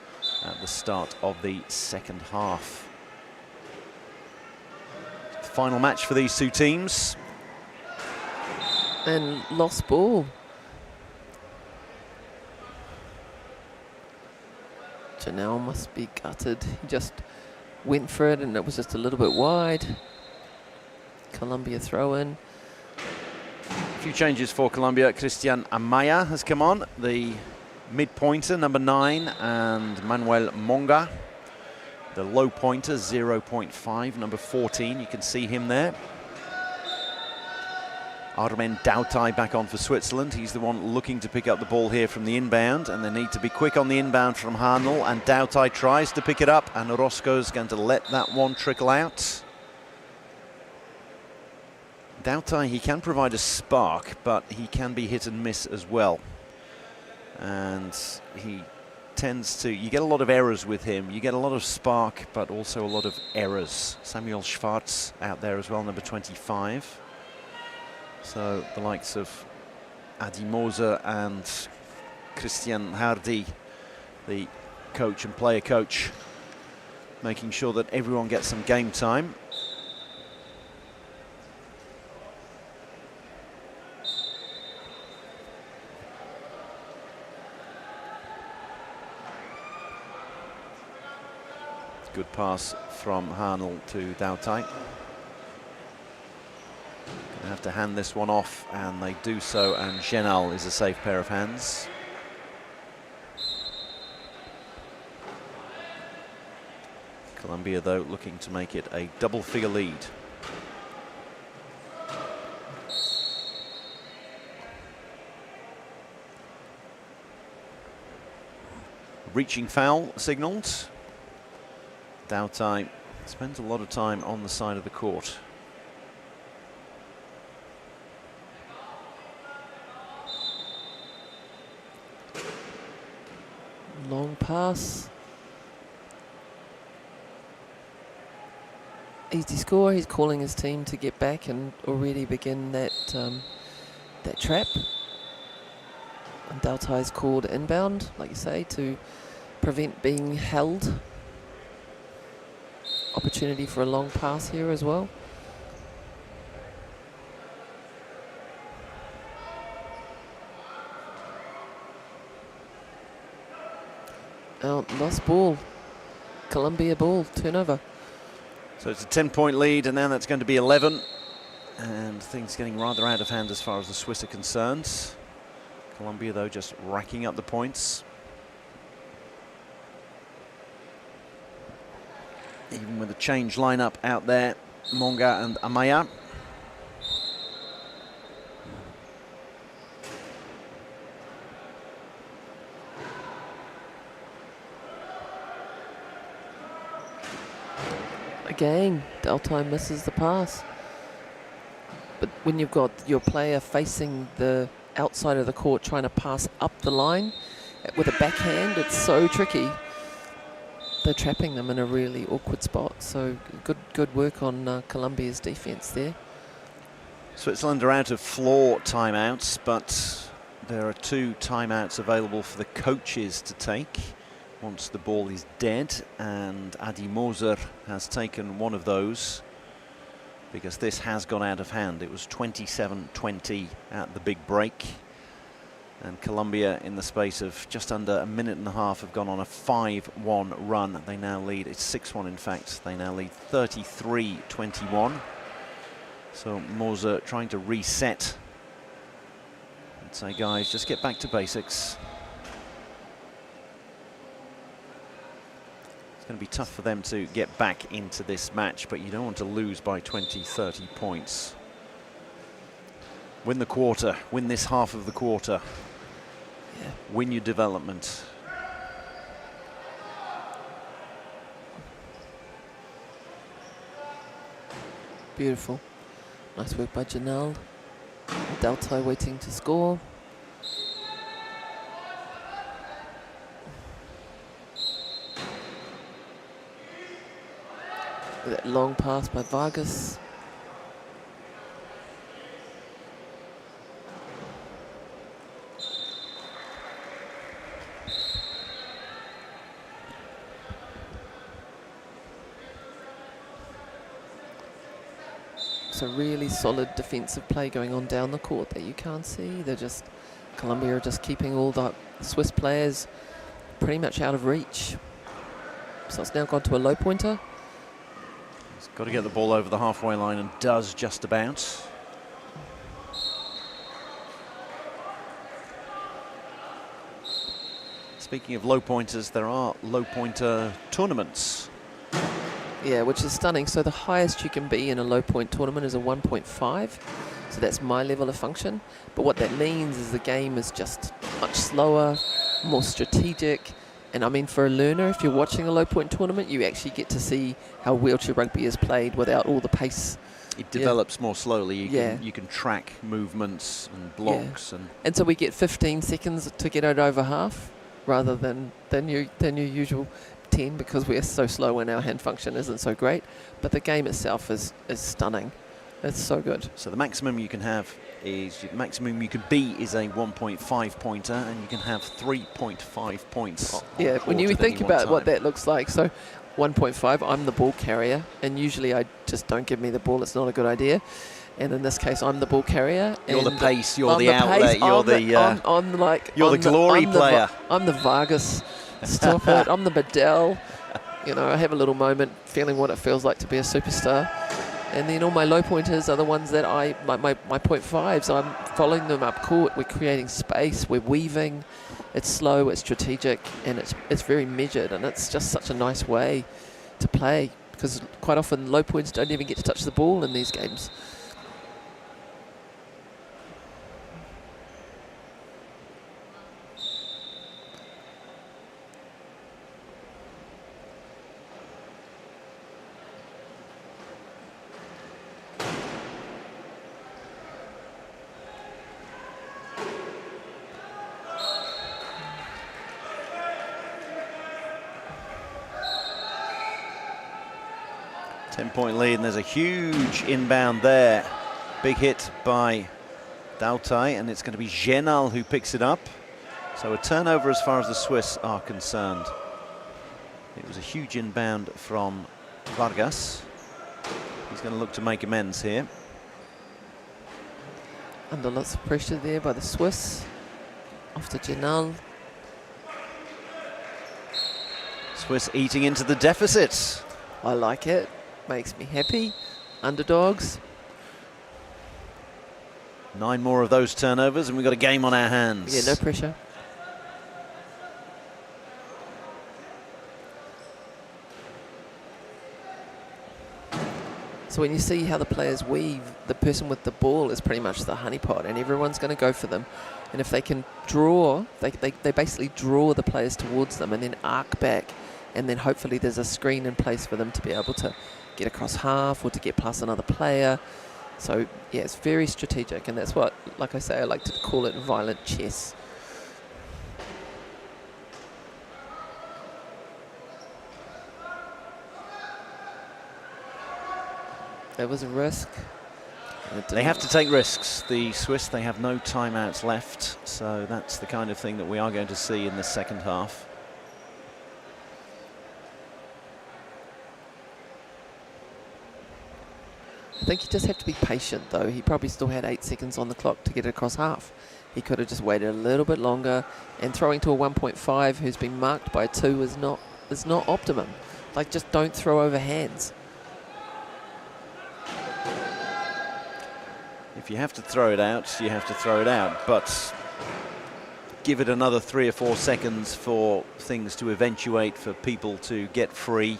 at the start of the second half. Final match for these two teams. And lost ball. Janelle must be gutted. He just went for it and it was just a little bit wide. Colombia throw in. A few changes for Colombia. Christian Amaya has come on, the mid-pointer, number 9, and Manuel Monga, the low pointer, 0.5, number 14. You can see him there. Armen Dautai back on for Switzerland. He's the one looking to pick up the ball here from the inbound, and they need to be quick on the inbound from Hanel, and Dautai tries to pick it up, and Orozco's going to let that one trickle out. Dautai, he can provide a spark, but he can be hit and miss as well. And he tends to, you get a lot of errors with him. You get a lot of spark, but also a lot of errors. Samuel Schwartz out there as well, number 25. So the likes of Adi Moser and Christian Hardy, the coach and player coach, making sure that everyone gets some game time. Good pass from Hanel to Dautai. They have to hand this one off, and they do so, and Genal is a safe pair of hands. Colombia, though, looking to make it a double-figure lead. Reaching foul signalled. Dautai spends a lot of time on the side of the court. Long pass. Easy score. He's calling his team to get back and already begin that that trap. And Dautai's called inbound, like you say, to prevent being held. Opportunity for a long pass here as well. Lost ball. Colombia ball, turnover. So it's a 10-point lead, and now that's going to be 11. And things getting rather out of hand as far as the Swiss are concerned. Colombia, though, just racking up the points. Even with a change lineup out there, Monga and Amaya. Again, Dautai misses the pass. But when you've got your player facing the outside of the court trying to pass up the line with a backhand, it's so tricky. They're trapping them in a really awkward spot. So good work on Colombia's defense there. Switzerland are out of floor timeouts, but there are 2 timeouts available for the coaches to take once the ball is dead, and Adi Moser has taken one of those because this has gone out of hand. It was 27-20 at the big break, and Colombia, in the space of just under a minute and a half, have gone on a 5-1 run. They now lead, it's 6-1 in fact, they now lead 33-21. So Moser trying to reset. I'd say, guys, just get back to basics. It's going to be tough for them to get back into this match, but you don't want to lose by 20, 30 points. Win the quarter, win this half of the quarter. Yeah. Win your development. Beautiful. Nice work by Janelle. Dautai waiting to score. That long pass by Vargas. It's a really solid defensive play going on down the court that you can't see. Colombia are just keeping all the Swiss players pretty much out of reach. So it's now gone to a low pointer. He's got to get the ball over the halfway line and does just about. Speaking of low pointers, there are low pointer tournaments. Yeah, which is stunning. So the highest you can be in a low point tournament is a 1.5. So that's my level of function. But what that means is the game is just much slower, more strategic. And I mean, for a learner, if you're watching a low point tournament, you actually get to see how wheelchair rugby is played without all the pace. It develops more slowly. Yeah. You can track movements and blocks. Yeah. And so we get 15 seconds to get it over half rather than your usual 10, because we are so slow and our hand function isn't so great. But the game itself is stunning. It's so good. So the maximum you can have is, the maximum you can be is a 1.5 pointer, and you can have 3.5 points. Yeah, when you think about what that looks like. So 1.5, I'm the ball carrier, and usually I just don't give me the ball. It's not a good idea. And in this case, I'm the ball carrier. You're the pace, you're the outlet, you're the glory player. I'm the Vargas. Stop it. I'm the Bedell. You know, I have a little moment feeling what it feels like to be a superstar. And then all my low pointers are the ones that my 0.5s, I'm following them up court. We're creating space, we're weaving. It's slow, it's strategic, and it's very measured. And it's just such a nice way to play, because quite often low points don't even get to touch the ball in these games. Point lead, and there's a huge inbound there. Big hit by Dautai, and it's going to be Genal who picks it up. So a turnover as far as the Swiss are concerned. It was a huge inbound from Vargas. He's going to look to make amends here. Under lots of pressure there by the Swiss. Off to Genal. Swiss eating into the deficit. I like it. Makes me happy. Underdogs. 9 more of those turnovers, and we've got a game on our hands. Yeah, no pressure. So when you see how the players weave, the person with the ball is pretty much the honeypot, and everyone's going to go for them. And if they can draw, they basically draw the players towards them and then arc back, and then hopefully there's a screen in place for them to be able to get across half or to get past another player. So yeah, it's very strategic, and that's what, like I say, I like to call it violent chess. It was a risk. They have to take risks. The Swiss, they have no timeouts left, so that's the kind of thing that we are going to see in the second half. I think you just have to be patient, though. He probably still had 8 seconds on the clock to get it across half. He could have just waited a little bit longer, and throwing to a 1.5 who's been marked by a 2 is not optimum. Like, just don't throw over hands. If you have to throw it out, you have to throw it out, but give it another 3 or 4 seconds for things to eventuate, for people to get free.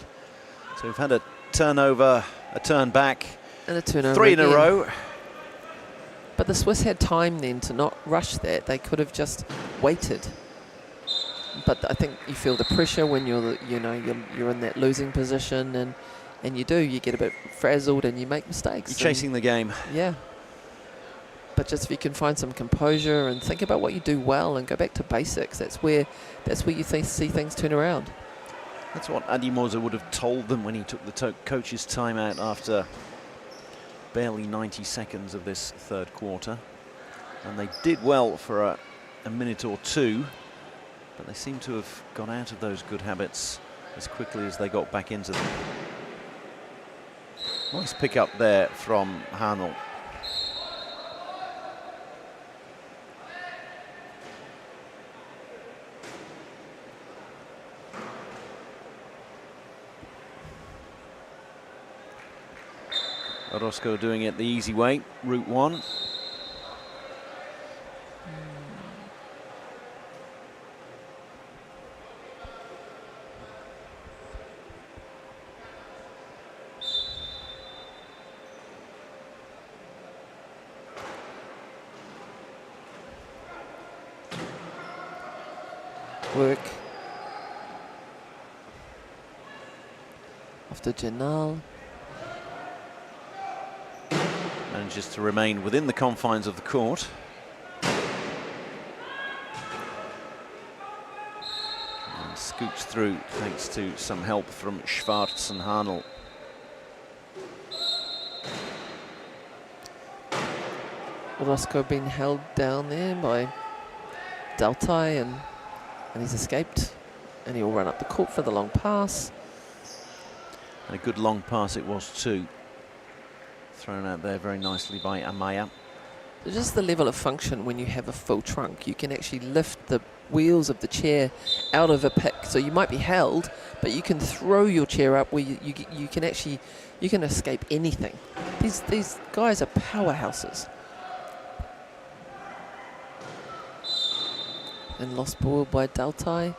So we've had a turnover, a turn back, and a turnover 3 in again. a row. But the Swiss had time then to not rush that. They could have just waited. But I think you feel the pressure when you're in that losing position, and you get a bit frazzled and you make mistakes. You're chasing the game. Yeah. But just if you can find some composure and think about what you do well and go back to basics, that's where you see things turn around. That's what Adi Moza would have told them when he took the coach's timeout after barely 90 seconds of this third quarter. And they did well for a minute or two, but they seem to have got out of those good habits as quickly as they got back into them. Nice pick up there from Hanel. Orozco doing it the easy way, route one. Work. After Janal. Manages to remain within the confines of the court. And scoots through thanks to some help from Schwartz and Hanel. Orozco being held down there by Daltai, and he's escaped. And he'll run up the court for the long pass. And a good long pass it was too. Thrown out there very nicely by Amaya. Just the level of function when you have a full trunk. You can actually lift the wheels of the chair out of a pick. So you might be held, but you can throw your chair up where you can actually, you can escape anything. These guys are powerhouses. And lost ball by Daltai.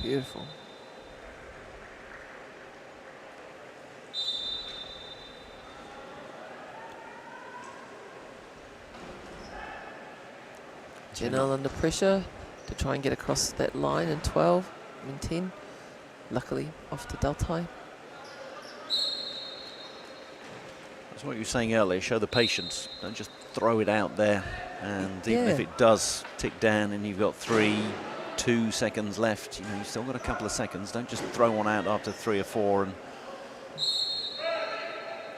Beautiful. Janelle under pressure to try and get across that line in 12, in 10. Luckily, off to Daltai. That's what you were saying earlier, show the patience. Don't just throw it out there. And even if it does tick down and you've got 2 seconds left, you know, you've still got a couple of seconds. Don't just throw one out after 3 or 4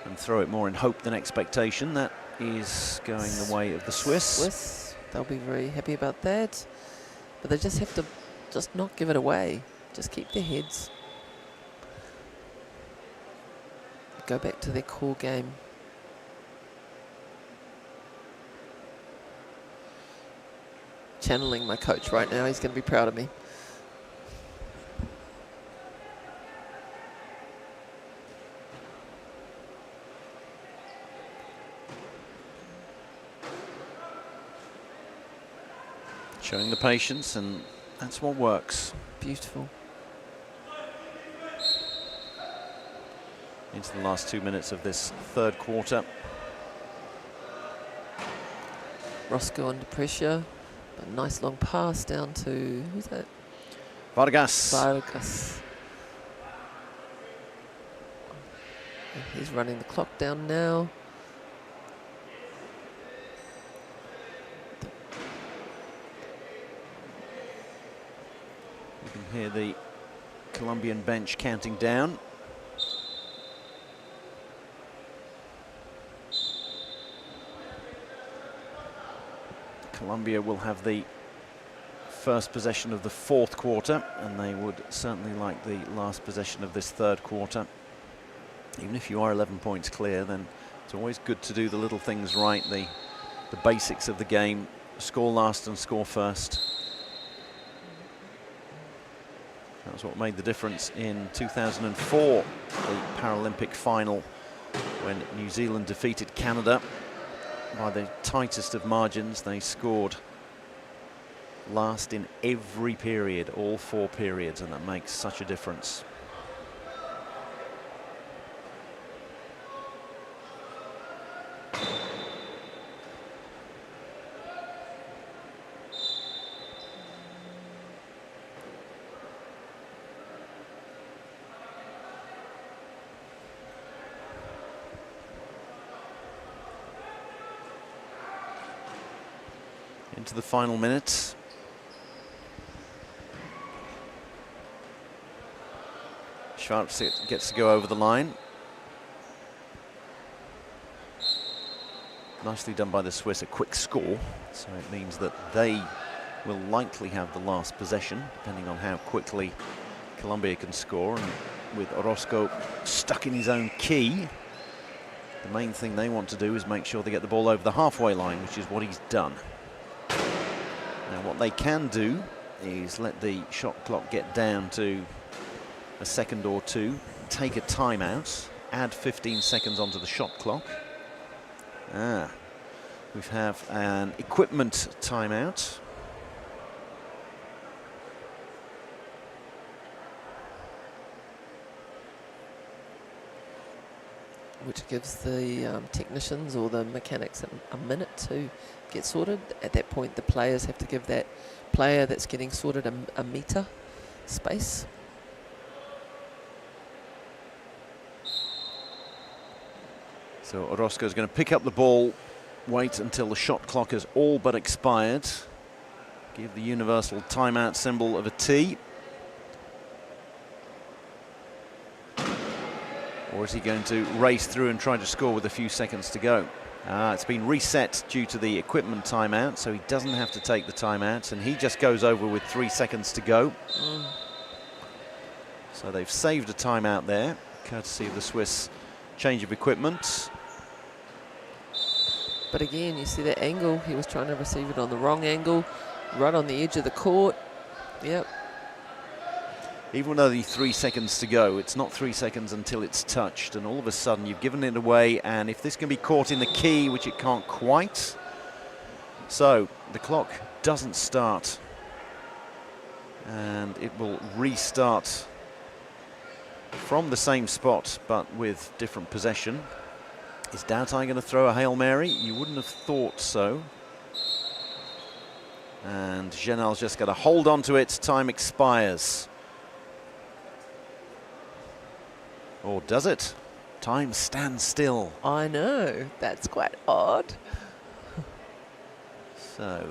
and throw it more in hope than expectation. That is going the way of the Swiss. They'll be very happy about that. But they just have to just not give it away. Just keep their heads. Go back to their core game. Channeling my coach right now. He's going to be proud of me. Showing the patience, and that's what works. Beautiful. Into the last 2 minutes of this third quarter. Roscoe under pressure. A nice long pass down to, who's that? Vargas. Vargas. He's running the clock down now. You can hear the Colombian bench counting down. Colombia will have the first possession of the fourth quarter, and they would certainly like the last possession of this third quarter. Even if you are 11 points clear, then it's always good to do the little things right, the basics of the game, score last and score first. That was what made the difference in 2004, the Paralympic final, when New Zealand defeated Canada by the tightest of margins. They scored last in every period, all 4 periods, and that makes such a difference. into the final minute. Schwartz gets to go over the line. Nicely done by the Swiss, a quick score. So it means that they will likely have the last possession, depending on how quickly Colombia can score. And with Orozco stuck in his own key, the main thing they want to do is make sure they get the ball over the halfway line, which is what he's done. Now what they can do is let the shot clock get down to a second or two, take a timeout, add 15 seconds onto the shot clock. We have an equipment timeout. Which gives the technicians or the mechanics a minute to get sorted. At that point, the players have to give that player that's getting sorted a metre space. So Orozco is going to pick up the ball, wait until the shot clock has all but expired, give the universal timeout symbol of a T. Or is he going to race through and try to score with a few seconds to go? It's been reset due to the equipment timeout, so he doesn't have to take the timeout, and he just goes over with 3 seconds to go. So they've saved a timeout there, courtesy of the Swiss change of equipment. But again, you see that angle. He was trying to receive it on the wrong angle, right on the edge of the court. Yep. Even though the 3 seconds to go, it's not 3 seconds until it's touched, and all of a sudden you've given it away, and if this can be caught in the key, which it can't quite, so the clock doesn't start, and it will restart from the same spot, but with different possession. Is Doughty going to throw a Hail Mary? You wouldn't have thought so. And Genal's just got to hold on to it. Time expires. Or does it? Time stands still. I know. That's quite odd. So,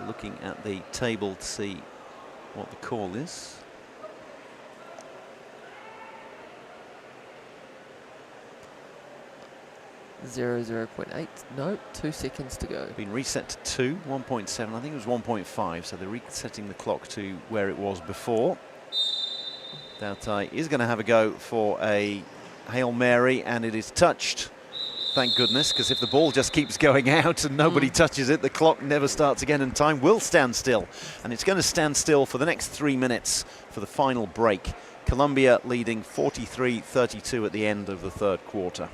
looking at the table to see what the call is. Zero, 0.8. No, 2 seconds to go. Been reset to 2, 1.7. I think it was 1.5. So they're resetting the clock to where it was before. Doughty is going to have a go for a Hail Mary, and it is touched. Thank goodness, because if the ball just keeps going out and nobody touches it, the clock never starts again, and time will stand still. And it's going to stand still for the next 3 minutes for the final break. Colombia leading 43-32 at the end of the third quarter.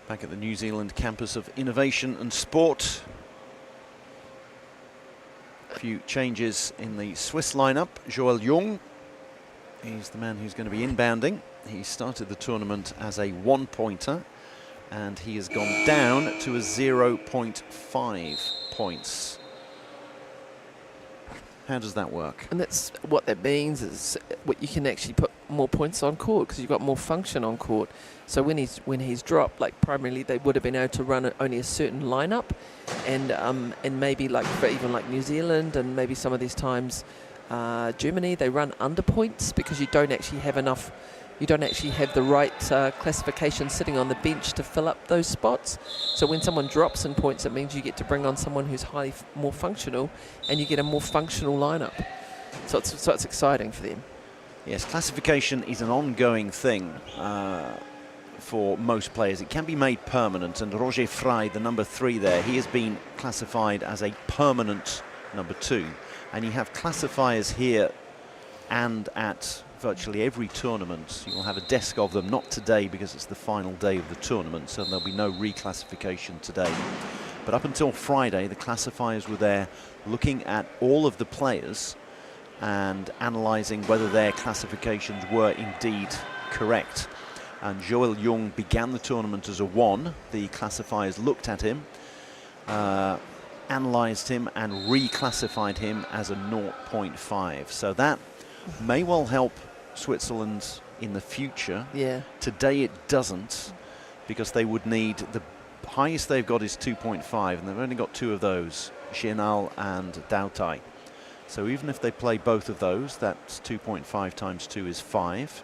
back at the New Zealand campus of innovation and sport. A few changes in the Swiss lineup. Joel Jung, he's the man who's going to be inbounding. He started the tournament as a 1-pointer, and he has gone down to a 0.5 points. How does that work? And that's what that means is what you can actually put more points on court because you've got more function on court. So when he's dropped, like primarily they would have been able to run only a certain lineup, and maybe like for even like New Zealand and maybe some of these times Germany, they run under points because you don't actually have enough. You don't actually have the right classification sitting on the bench to fill up those spots. So when someone drops in points, it means you get to bring on someone who's more functional, and you get a more functional lineup. So it's exciting for them. Yes, classification is an ongoing thing for most players. It can be made permanent, and Roger Frey, the number 3 there, he has been classified as a permanent number 2. And you have classifiers here and at virtually every tournament. You'll have a desk of them, not today because it's the final day of the tournament, so there'll be no reclassification today. But up until Friday, the classifiers were there looking at all of the players and analysing whether their classifications were indeed correct. And Joel Jung began the tournament as a 1. The classifiers looked at him, analysed him and reclassified him as a 0.5. So that may well help Switzerland in the future. Yeah. Today it doesn't, because they would need, the highest they've got is 2.5, and they've only got 2 of those, Chenal and Dautai. So even if they play both of those, that's 2.5 times 2 is 5.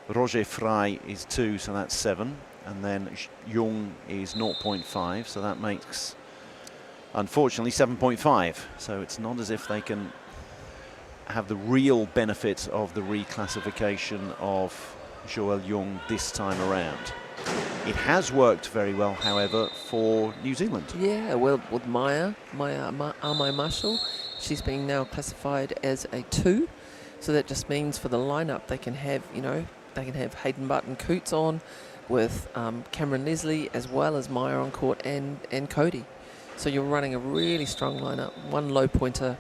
Roger Frey is 2, so that's 7. And then Jung is 0.5, so that makes, unfortunately, 7.5. So it's not as if they can have the real benefit of the reclassification of Joel Jung this time around. It has worked very well, however, for New Zealand. Yeah, well, with Maya Marshall, she's being now classified as a 2. So that just means for the lineup they can have, they can have Hayden Barton-Coots on with Cameron Leslie as well as Maya on court and Cody. So you're running a really strong lineup, one low pointer,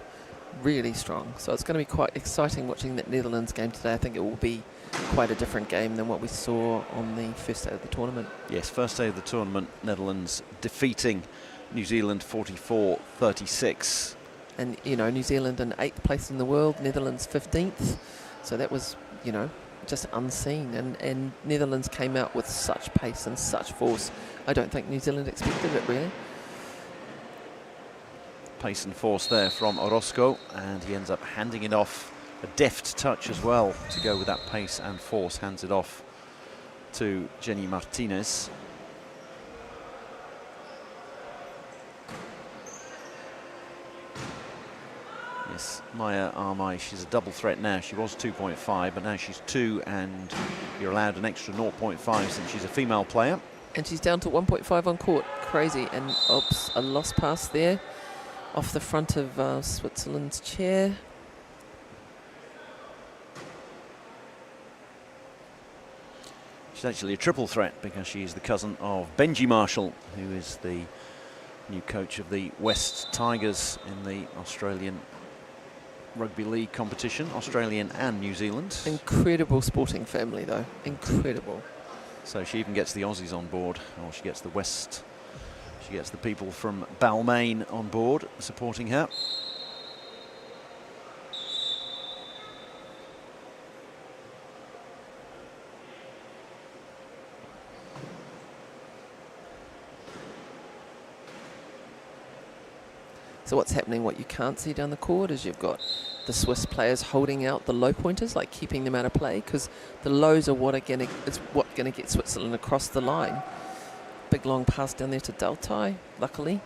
really strong. So it's going to be quite exciting watching that Netherlands game today. I think it will be quite a different game than what we saw on the first day of the tournament. Yes, first day of the tournament, Netherlands defeating New Zealand 44-36. And, New Zealand in 8th place in the world, Netherlands 15th. So that was, just unseen. And Netherlands came out with such pace and such force. I don't think New Zealand expected it, really. Pace and force there from Orozco, and he ends up handing it off. A deft touch as well to go with that pace and force, hands it off to Jenny Martinez. Yes, Maya Armai, she's a double threat now. She was 2.5, but now she's 2, and you're allowed an extra 0.5 since she's a female player. And she's down to 1.5 on court. Crazy. And oops, a lost pass there off the front of Switzerland's chair. She's actually a triple threat because she's the cousin of Benji Marshall, who is the new coach of the West Tigers in the Australian Rugby League competition, Australian and New Zealand. Incredible sporting family, though. Incredible. So she even gets the Aussies on board, or she gets the West. She gets the people from Balmain on board supporting her. So what's happening, what you can't see down the court is you've got the Swiss players holding out the low pointers, like keeping them out of play, because the lows are what's going to get Switzerland across the line. Big long pass down there to Dautai, luckily.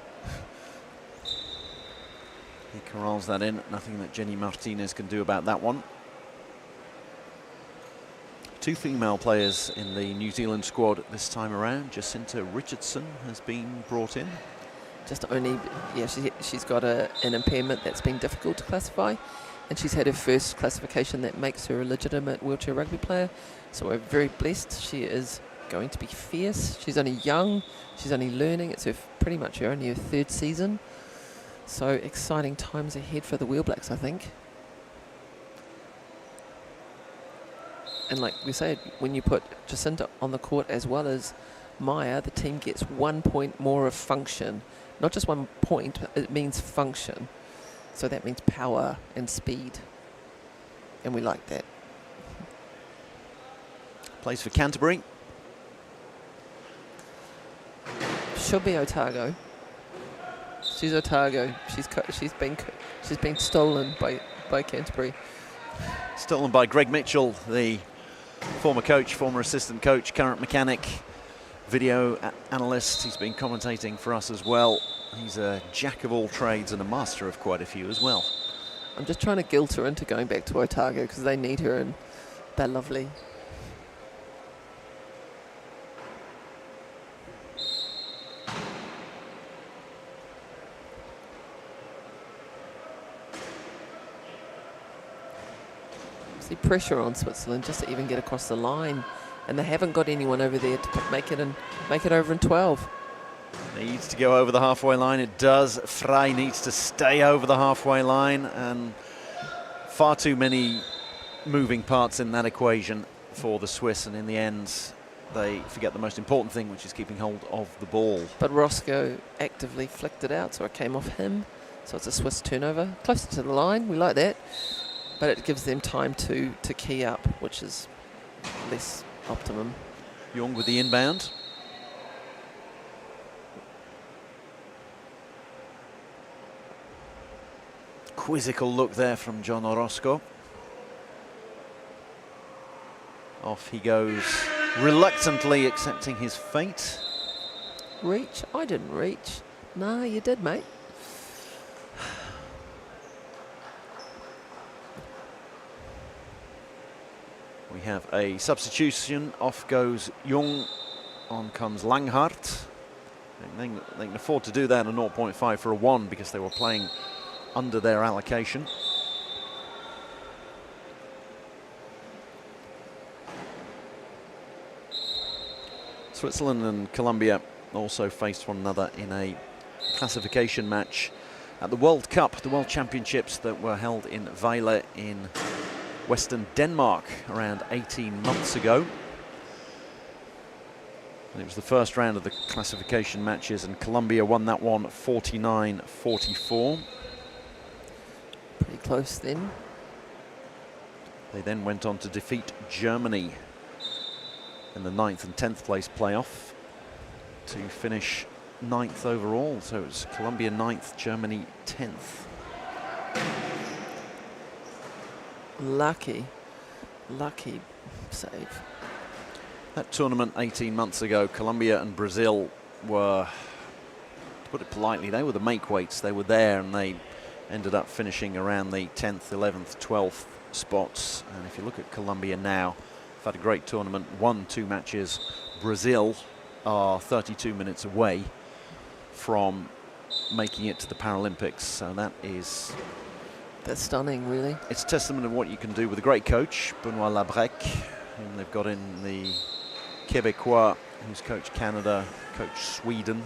He corrals that in. Nothing that Jenny Martinez can do about that one. 2 female players in the New Zealand squad this time around. Jacinta Richardson has been brought in. Just only, yeah, she's got an impairment that's been difficult to classify, and she's had her first classification that makes her a legitimate wheelchair rugby player. So we're very blessed. She is going to be fierce. She's only young. She's only learning. It's pretty much only her 3rd season. So exciting times ahead for the Wheel Blacks, I think. And like we said, when you put Jacinta on the court as well as Maya, the team gets 1 point more of function. Not just 1 point, it means function. So that means power and speed. And we like that. Plays for Canterbury. Should be Otago. She's Otago. She's been stolen by Canterbury. Stolen by Greg Mitchell, the former coach, former assistant coach, current mechanic, video analyst. He's been commentating for us as well. He's a jack of all trades and a master of quite a few as well. I'm just trying to guilt her into going back to Otago because they need her and they're lovely. See pressure on Switzerland just to even get across the line, and they haven't got anyone over there to make it over in 12. Needs to go over the halfway line. It does. Frey needs to stay over the halfway line, and far too many moving parts in that equation for the Swiss, and in the end they forget the most important thing, which is keeping hold of the ball. But Roscoe actively flicked it out, so it came off him. So it's a Swiss turnover. Closer to the line, we like that. But it gives them time to key up, which is less optimum. Young with the inbound. Quizzical look there from John Orozco. Off he goes, reluctantly accepting his fate. Reach? I didn't reach. Nah, you did, mate. We have a substitution. Off goes Jung, on comes Langhart. They can afford to do that at 0.5 for a 1 because they were playing under their allocation. Switzerland and Colombia also faced one another in a classification match at the World Cup, the World Championships that were held in Vejle in Western Denmark around 18 months ago. And it was the first round of the classification matches, and Colombia won that one 49-44. Pretty close then. They then went on to defeat Germany in the 9th and 10th place playoff to finish 9th overall. So it was Colombia 9th, Germany 10th. Lucky save. That tournament 18 months ago, Colombia and Brazil were, to put it politely, they were the make-weights. They were there, and they ended up finishing around the 10th, 11th, 12th spots. And if you look at Colombia now, they've had a great tournament, won 2 matches. Brazil are 32 minutes away from making it to the Paralympics. So that's stunning, really. It's a testament of what you can do with a great coach, Benoit Labrec, whom they've got in the Québécois, who's coached Canada, coached Sweden,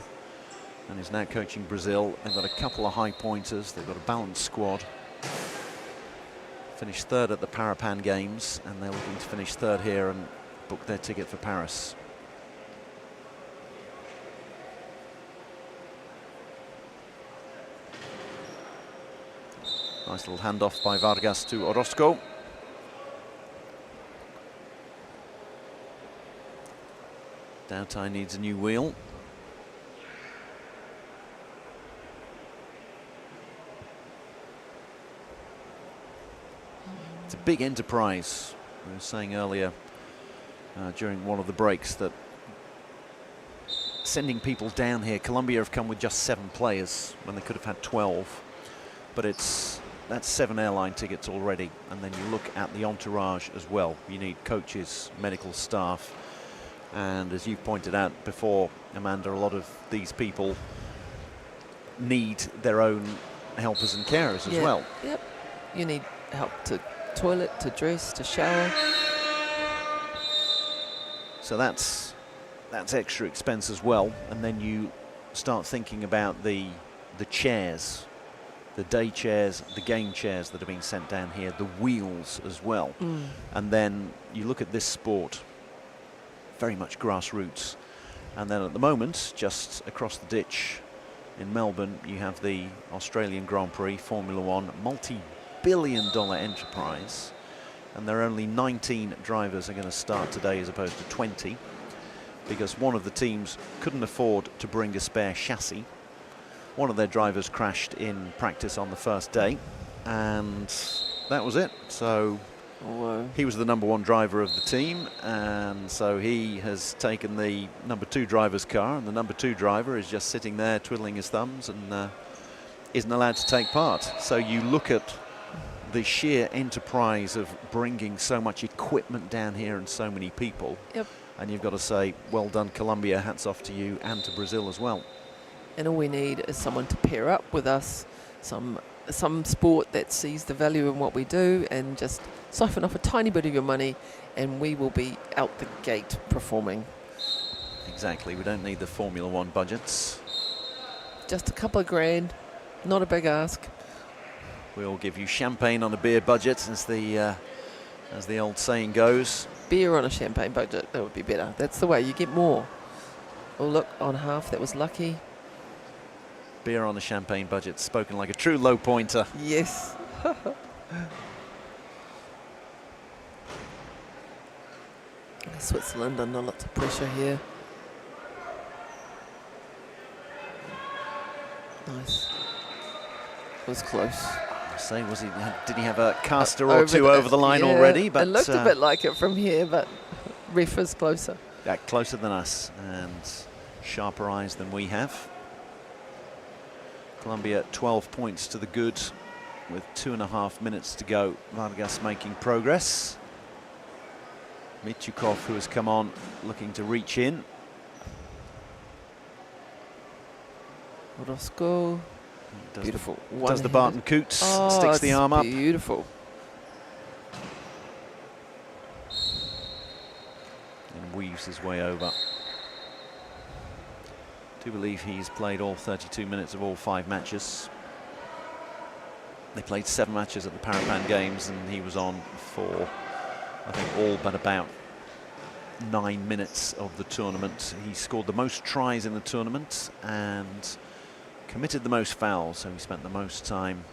and is now coaching Brazil. They've got a couple of high pointers. They've got a balanced squad. Finished 3rd at the Parapan Games, and they're looking to finish 3rd here and book their ticket for Paris. Nice little handoff by Vargas to Orozco. Doughty needs a new wheel. It's a big enterprise. We were saying earlier during one of the breaks that sending people down here, Colombia have come with just 7 players when they could have had 12. But that's 7 airline tickets already, and then you look at the entourage as well. You need coaches, medical staff, and as you've pointed out before, Amanda, a lot of these people need their own helpers and carers as well. Yep, you need help to toilet, to dress, to shower. So that's that's extra expense as well. And then you start thinking about the chairs, the day chairs, the game chairs that are being sent down here, the wheels as well. And then you look at this sport, very much grassroots. And then at the moment, just across the ditch in Melbourne, you have the Australian Grand Prix, Formula One, multi-billion-dollar enterprise. And there are only 19 drivers are going to start today as opposed to 20, because one of the teams couldn't afford to bring a spare chassis. One of their drivers crashed in practice on the first day, and that was it. So he was the #1 driver of the team, and so he has taken the #2 driver's car, and the #2 driver is just sitting there twiddling his thumbs and isn't allowed to take part. So you look at the sheer enterprise of bringing so much equipment down here and so many people. Yep. And you've got to say, well done, Colombia, hats off to you, and to Brazil as well. And all we need is someone to pair up with us, some sport that sees the value in what we do, and just siphon off a tiny bit of your money, and we will be out the gate performing. Exactly, we don't need the Formula One budgets. Just a couple of grand, not a big ask. We'll give you champagne on a beer budget, as the old saying goes. Beer on a champagne budget, that would be better. That's the way, you get more. Oh look, on half, that was lucky. Beer on the champagne budget, spoken like a true low pointer. Yes. Switzerland under lots of pressure here. Nice. It was close. I say, did he have a caster or two over the line already? But it looked a bit like it from here, but ref was closer. Yeah, closer than us and sharper eyes than we have. Colombia 12 points to the good with 2.5 minutes to go. Vargas making progress. Michukov, who has come on looking to reach in. Roscoe. Beautiful. Does the Barton Coots, sticks the arm up. Beautiful. And weaves his way over. I do believe he's played all 32 minutes of all 5 matches. They played 7 matches at the Paralympic Games, and he was on for, I think, all but about 9 minutes of the tournament. He scored the most tries in the tournament and committed the most fouls, so he spent the most time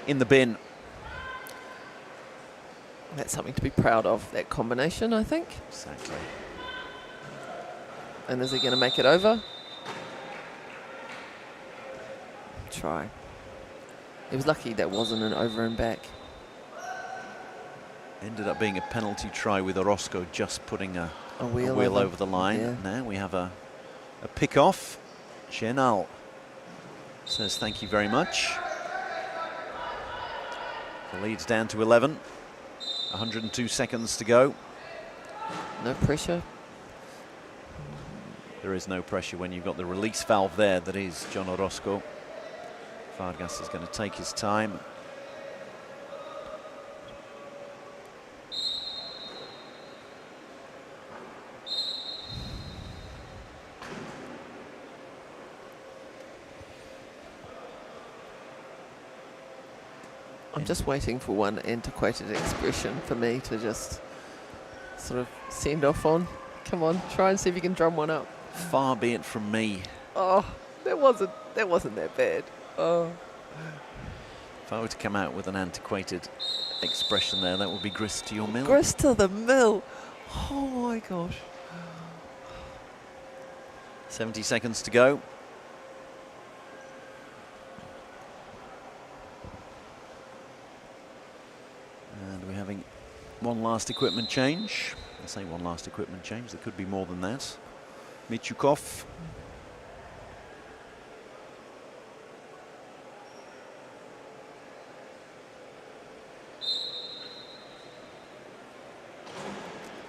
in the bin. That's something to be proud of, that combination, I think. Exactly. And is he going to make it over? Try. He was lucky that wasn't an over and back. Ended up being a penalty try with Orozco just putting a wheel over the line. Yeah. Now we have a pick off. Chenal says thank you very much. The lead's down to 11. 102 seconds to go. No pressure. There is no pressure when you've got the release valve there that is John Orozco. Vargas is going to take his time. I'm just waiting for one antiquated expression for me to just sort of send off on. Come on, try and see if you can drum one up. Far be it from me. Oh, that wasn't that bad. Oh. If I were to come out with an antiquated expression there, that would be grist to your mill. Grist to the mill. Oh my gosh. 70 seconds to go. And we're having one last equipment change. I say one last equipment change, there could be more than that. Michukov.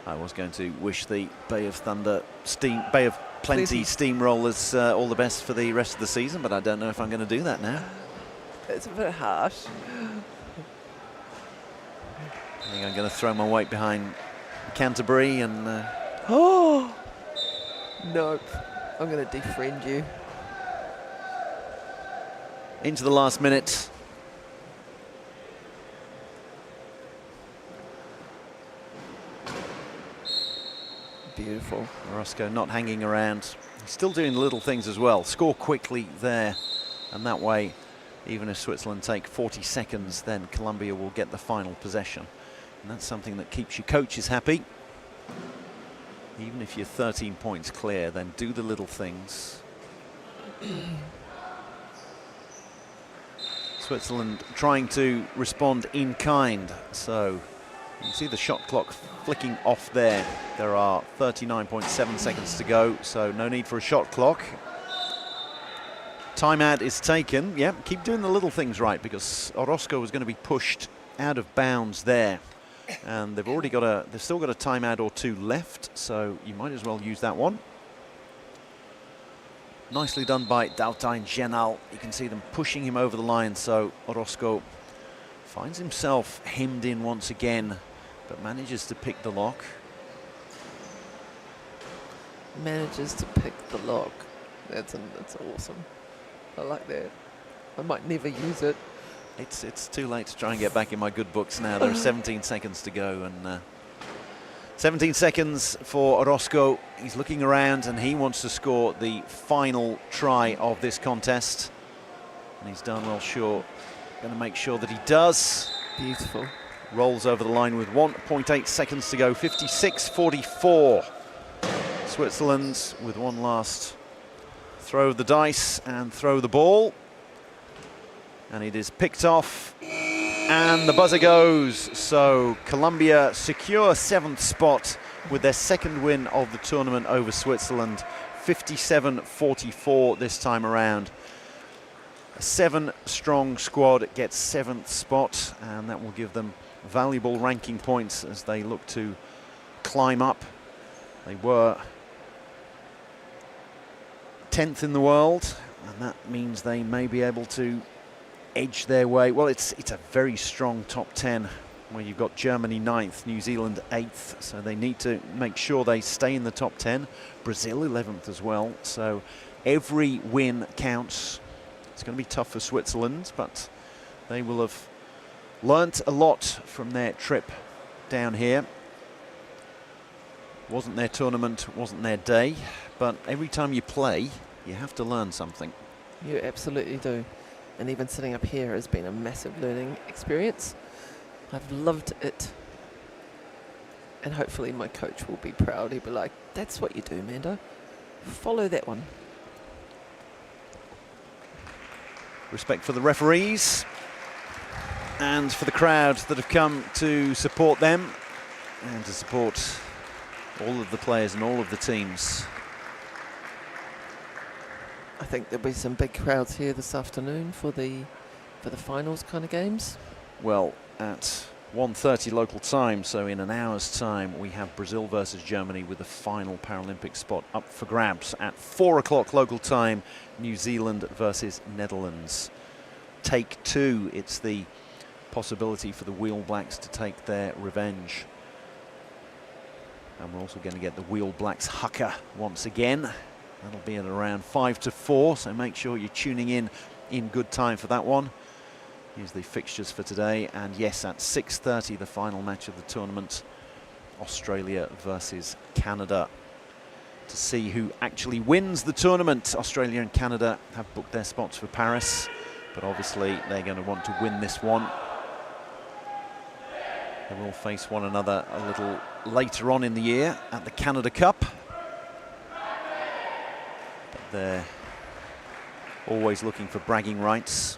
I was going to wish the Bay of Plenty steamrollers all the best for the rest of the season, but I don't know if I'm going to do that now. It's a bit harsh. I think I'm going to throw my weight behind Canterbury and Nope. I'm going to defriend you. Into the last minute. Beautiful. Orozco not hanging around. He's still doing the little things as well. Score quickly there, and that way, even if Switzerland take 40 seconds, then Colombia will get the final possession. And that's something that keeps your coaches happy. Even if you're 13 points clear, then do the little things. Switzerland trying to respond in kind, so you can see the shot clock flicking off there. There are 39.7 seconds to go, so no need for a shot clock. Timeout is taken. Yep, keep doing the little things right, because Orozco was going to be pushed out of bounds there. And they've still got a timeout or two left, so you might as well use that one. Nicely done by Dautain Genal. You can see them pushing him over the line, so Orozco finds himself hemmed in once again, but manages to pick the lock. Manages to pick the lock. That's awesome. I like that. I might never use it. It's too late to try and get back in my good books now. There are 17 seconds to go, and 17 seconds for Orozco. He's looking around and he wants to score the final try of this contest, and he's done well sure. Going to make sure that he does. Beautiful. Rolls over the line with 1.8 seconds to go. 56-44. Switzerland with one last throw of the dice and throw the ball. And it is picked off, and the buzzer goes. So Colombia secure 7th spot with their second win of the tournament over Switzerland. 57-44 this time around. A 7-strong squad gets 7th spot, and that will give them valuable ranking points as they look to climb up. They were 10th in the world, and that means they may be able to edge their way. Well, it's a very strong top 10 where you've got Germany 9th, New Zealand 8th, so they need to make sure they stay in the top 10. Brazil 11th as well, so every win counts. It's going to be tough for Switzerland, but they will have learnt a lot from their trip down here. Wasn't their tournament, wasn't their day, but every time you play, you have to learn something. You absolutely do. And even sitting up here has been a massive learning experience. I've loved it. And hopefully my coach will be proud. He'll be like, that's what you do, Mando. Follow that one. Respect for the referees and for the crowd that have come to support them and to support all of the players and all of the teams. I think there'll be some big crowds here this afternoon for the finals kind of games. Well, at 1:30 local time, so in an hour's time, we have Brazil versus Germany with the final Paralympic spot up for grabs. At 4 o'clock local time, New Zealand versus Netherlands. Take 2, it's the possibility for the Wheel Blacks to take their revenge. And we're also going to get the Wheel Blacks haka once again. That'll be at around 5 to 4, so make sure you're tuning in good time for that one. Here's the fixtures for today, and yes, at 6:30, the final match of the tournament, Australia versus Canada. To see who actually wins the tournament. Australia and Canada have booked their spots for Paris, but obviously they're going to want to win this one. They will face one another a little later on in the year at the Canada Cup. They're always looking for bragging rights.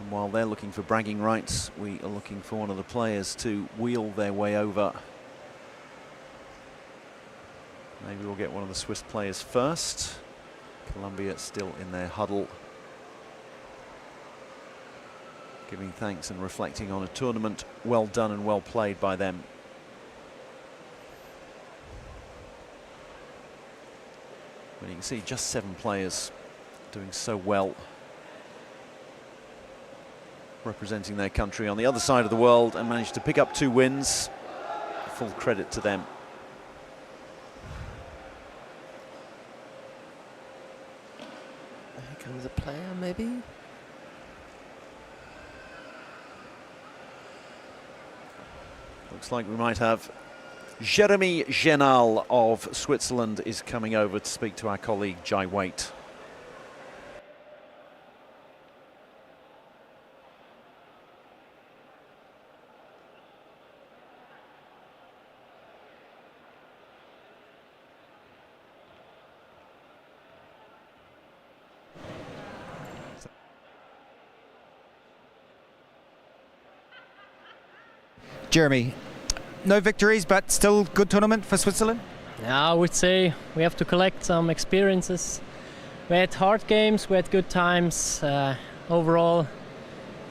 And while they're looking for bragging rights, we are looking for one of the players to wheel their way over. Maybe we'll get one of the Swiss players first. Colombia still in their huddle, giving thanks and reflecting on a tournament well done and well played by them. But you can see just 7 players doing so well, representing their country on the other side of the world, and managed to pick up 2 wins. Full credit to them. Here comes a player, maybe. Looks like we might have Jeremy Genal of Switzerland is coming over to speak to our colleague Jai Waite. Jeremy, no victories, but still good tournament for Switzerland? Yeah, I would say we have to collect some experiences. We had hard games, we had good times. Overall,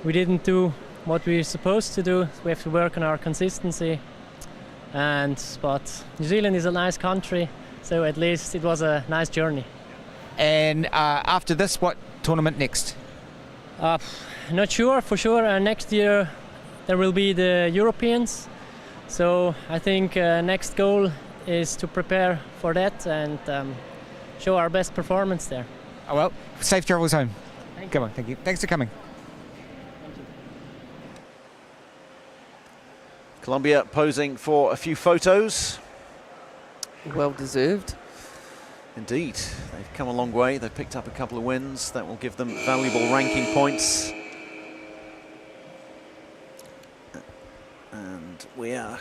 we didn't do what we were supposed to do. We have to work on our consistency. But New Zealand is a nice country, so at least it was a nice journey. And after this, what tournament next? Not sure, for sure. Next year there will be the Europeans. So I think next goal is to prepare for that and show our best performance there. Oh, well, safe travels home. Come on, thank you. Thanks for coming. Colombia posing for a few photos. Well deserved. Indeed, they've come a long way. They've picked up a couple of wins. That will give them valuable ranking points. And we are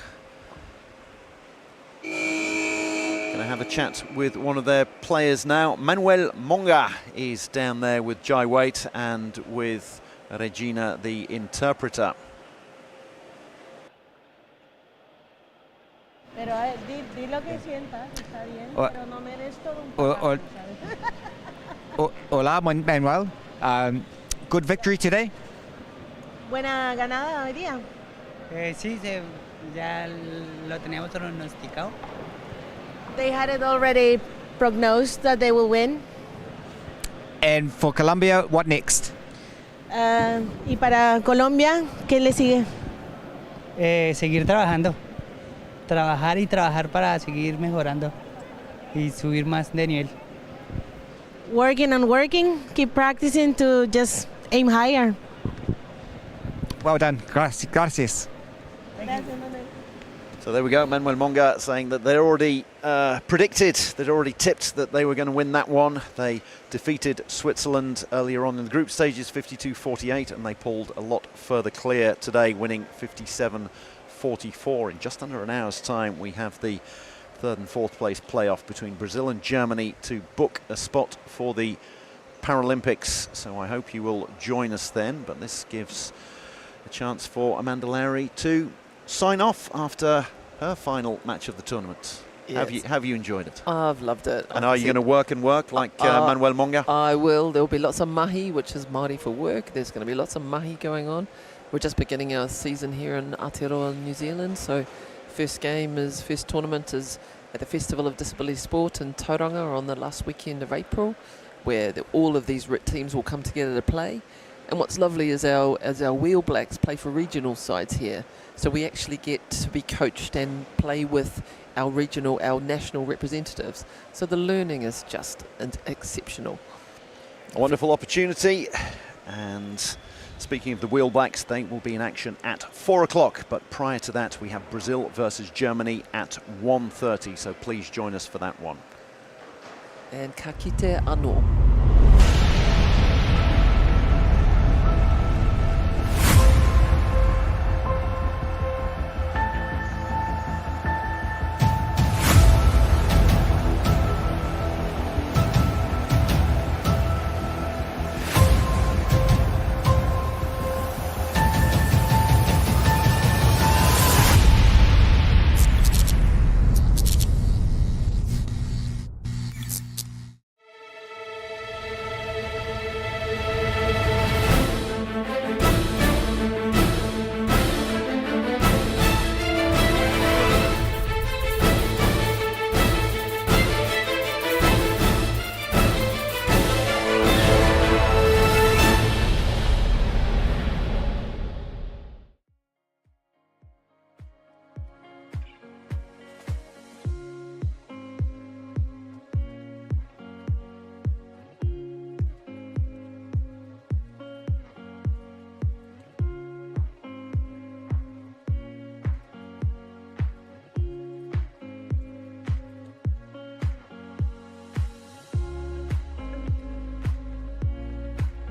going to have a chat with one of their players now. Manuel Monga is down there with Jai Waite and with Regina, the interpreter. Pero di lo que sientas, está bien, pero no me des todo un ¿sabes? Hola, Manuel. Good victory today? Buena ganada hoy día. Sí, ya lo teníamos pronosticado. They had it already prognosed that they will win. And for Colombia, what next? Y para Colombia, ¿qué le sigue? Seguir trabajando. Trabajar y trabajar para seguir mejorando y subir más de nivel. Working and working, keep practicing to just aim higher. Well done. Gracias. So there we go, Manuel Monga saying that they'd already predicted, they'd already tipped that they were going to win that one. They defeated Switzerland earlier on in the group stages, 52-48, and they pulled a lot further clear today, winning 57-44. In just under an hour's time, we have the third and fourth place playoff between Brazil and Germany to book a spot for the Paralympics. So I hope you will join us then, but this gives a chance for Amanda Lowry to sign off after her final match of the tournament. Yes. Have you enjoyed it? I've loved it. And are you going to work and work like Manuel Monga? I will. There will be lots of mahi, which is Māori for work. There's going to be lots of mahi going on. We're just beginning our season here in Aotearoa, New Zealand. So first tournament is at the Festival of Disability Sport in Tauranga on the last weekend of April, where all of these teams will come together to play. And what's lovely is our Wheel Blacks play for regional sides here. So we actually get to be coached and play with our national representatives. So the learning is just exceptional. A wonderful opportunity. And speaking of the Wheel Blacks, they will be in action at 4 o'clock. But prior to that, we have Brazil versus Germany at 1:30. So please join us for that one. And ka kite anō.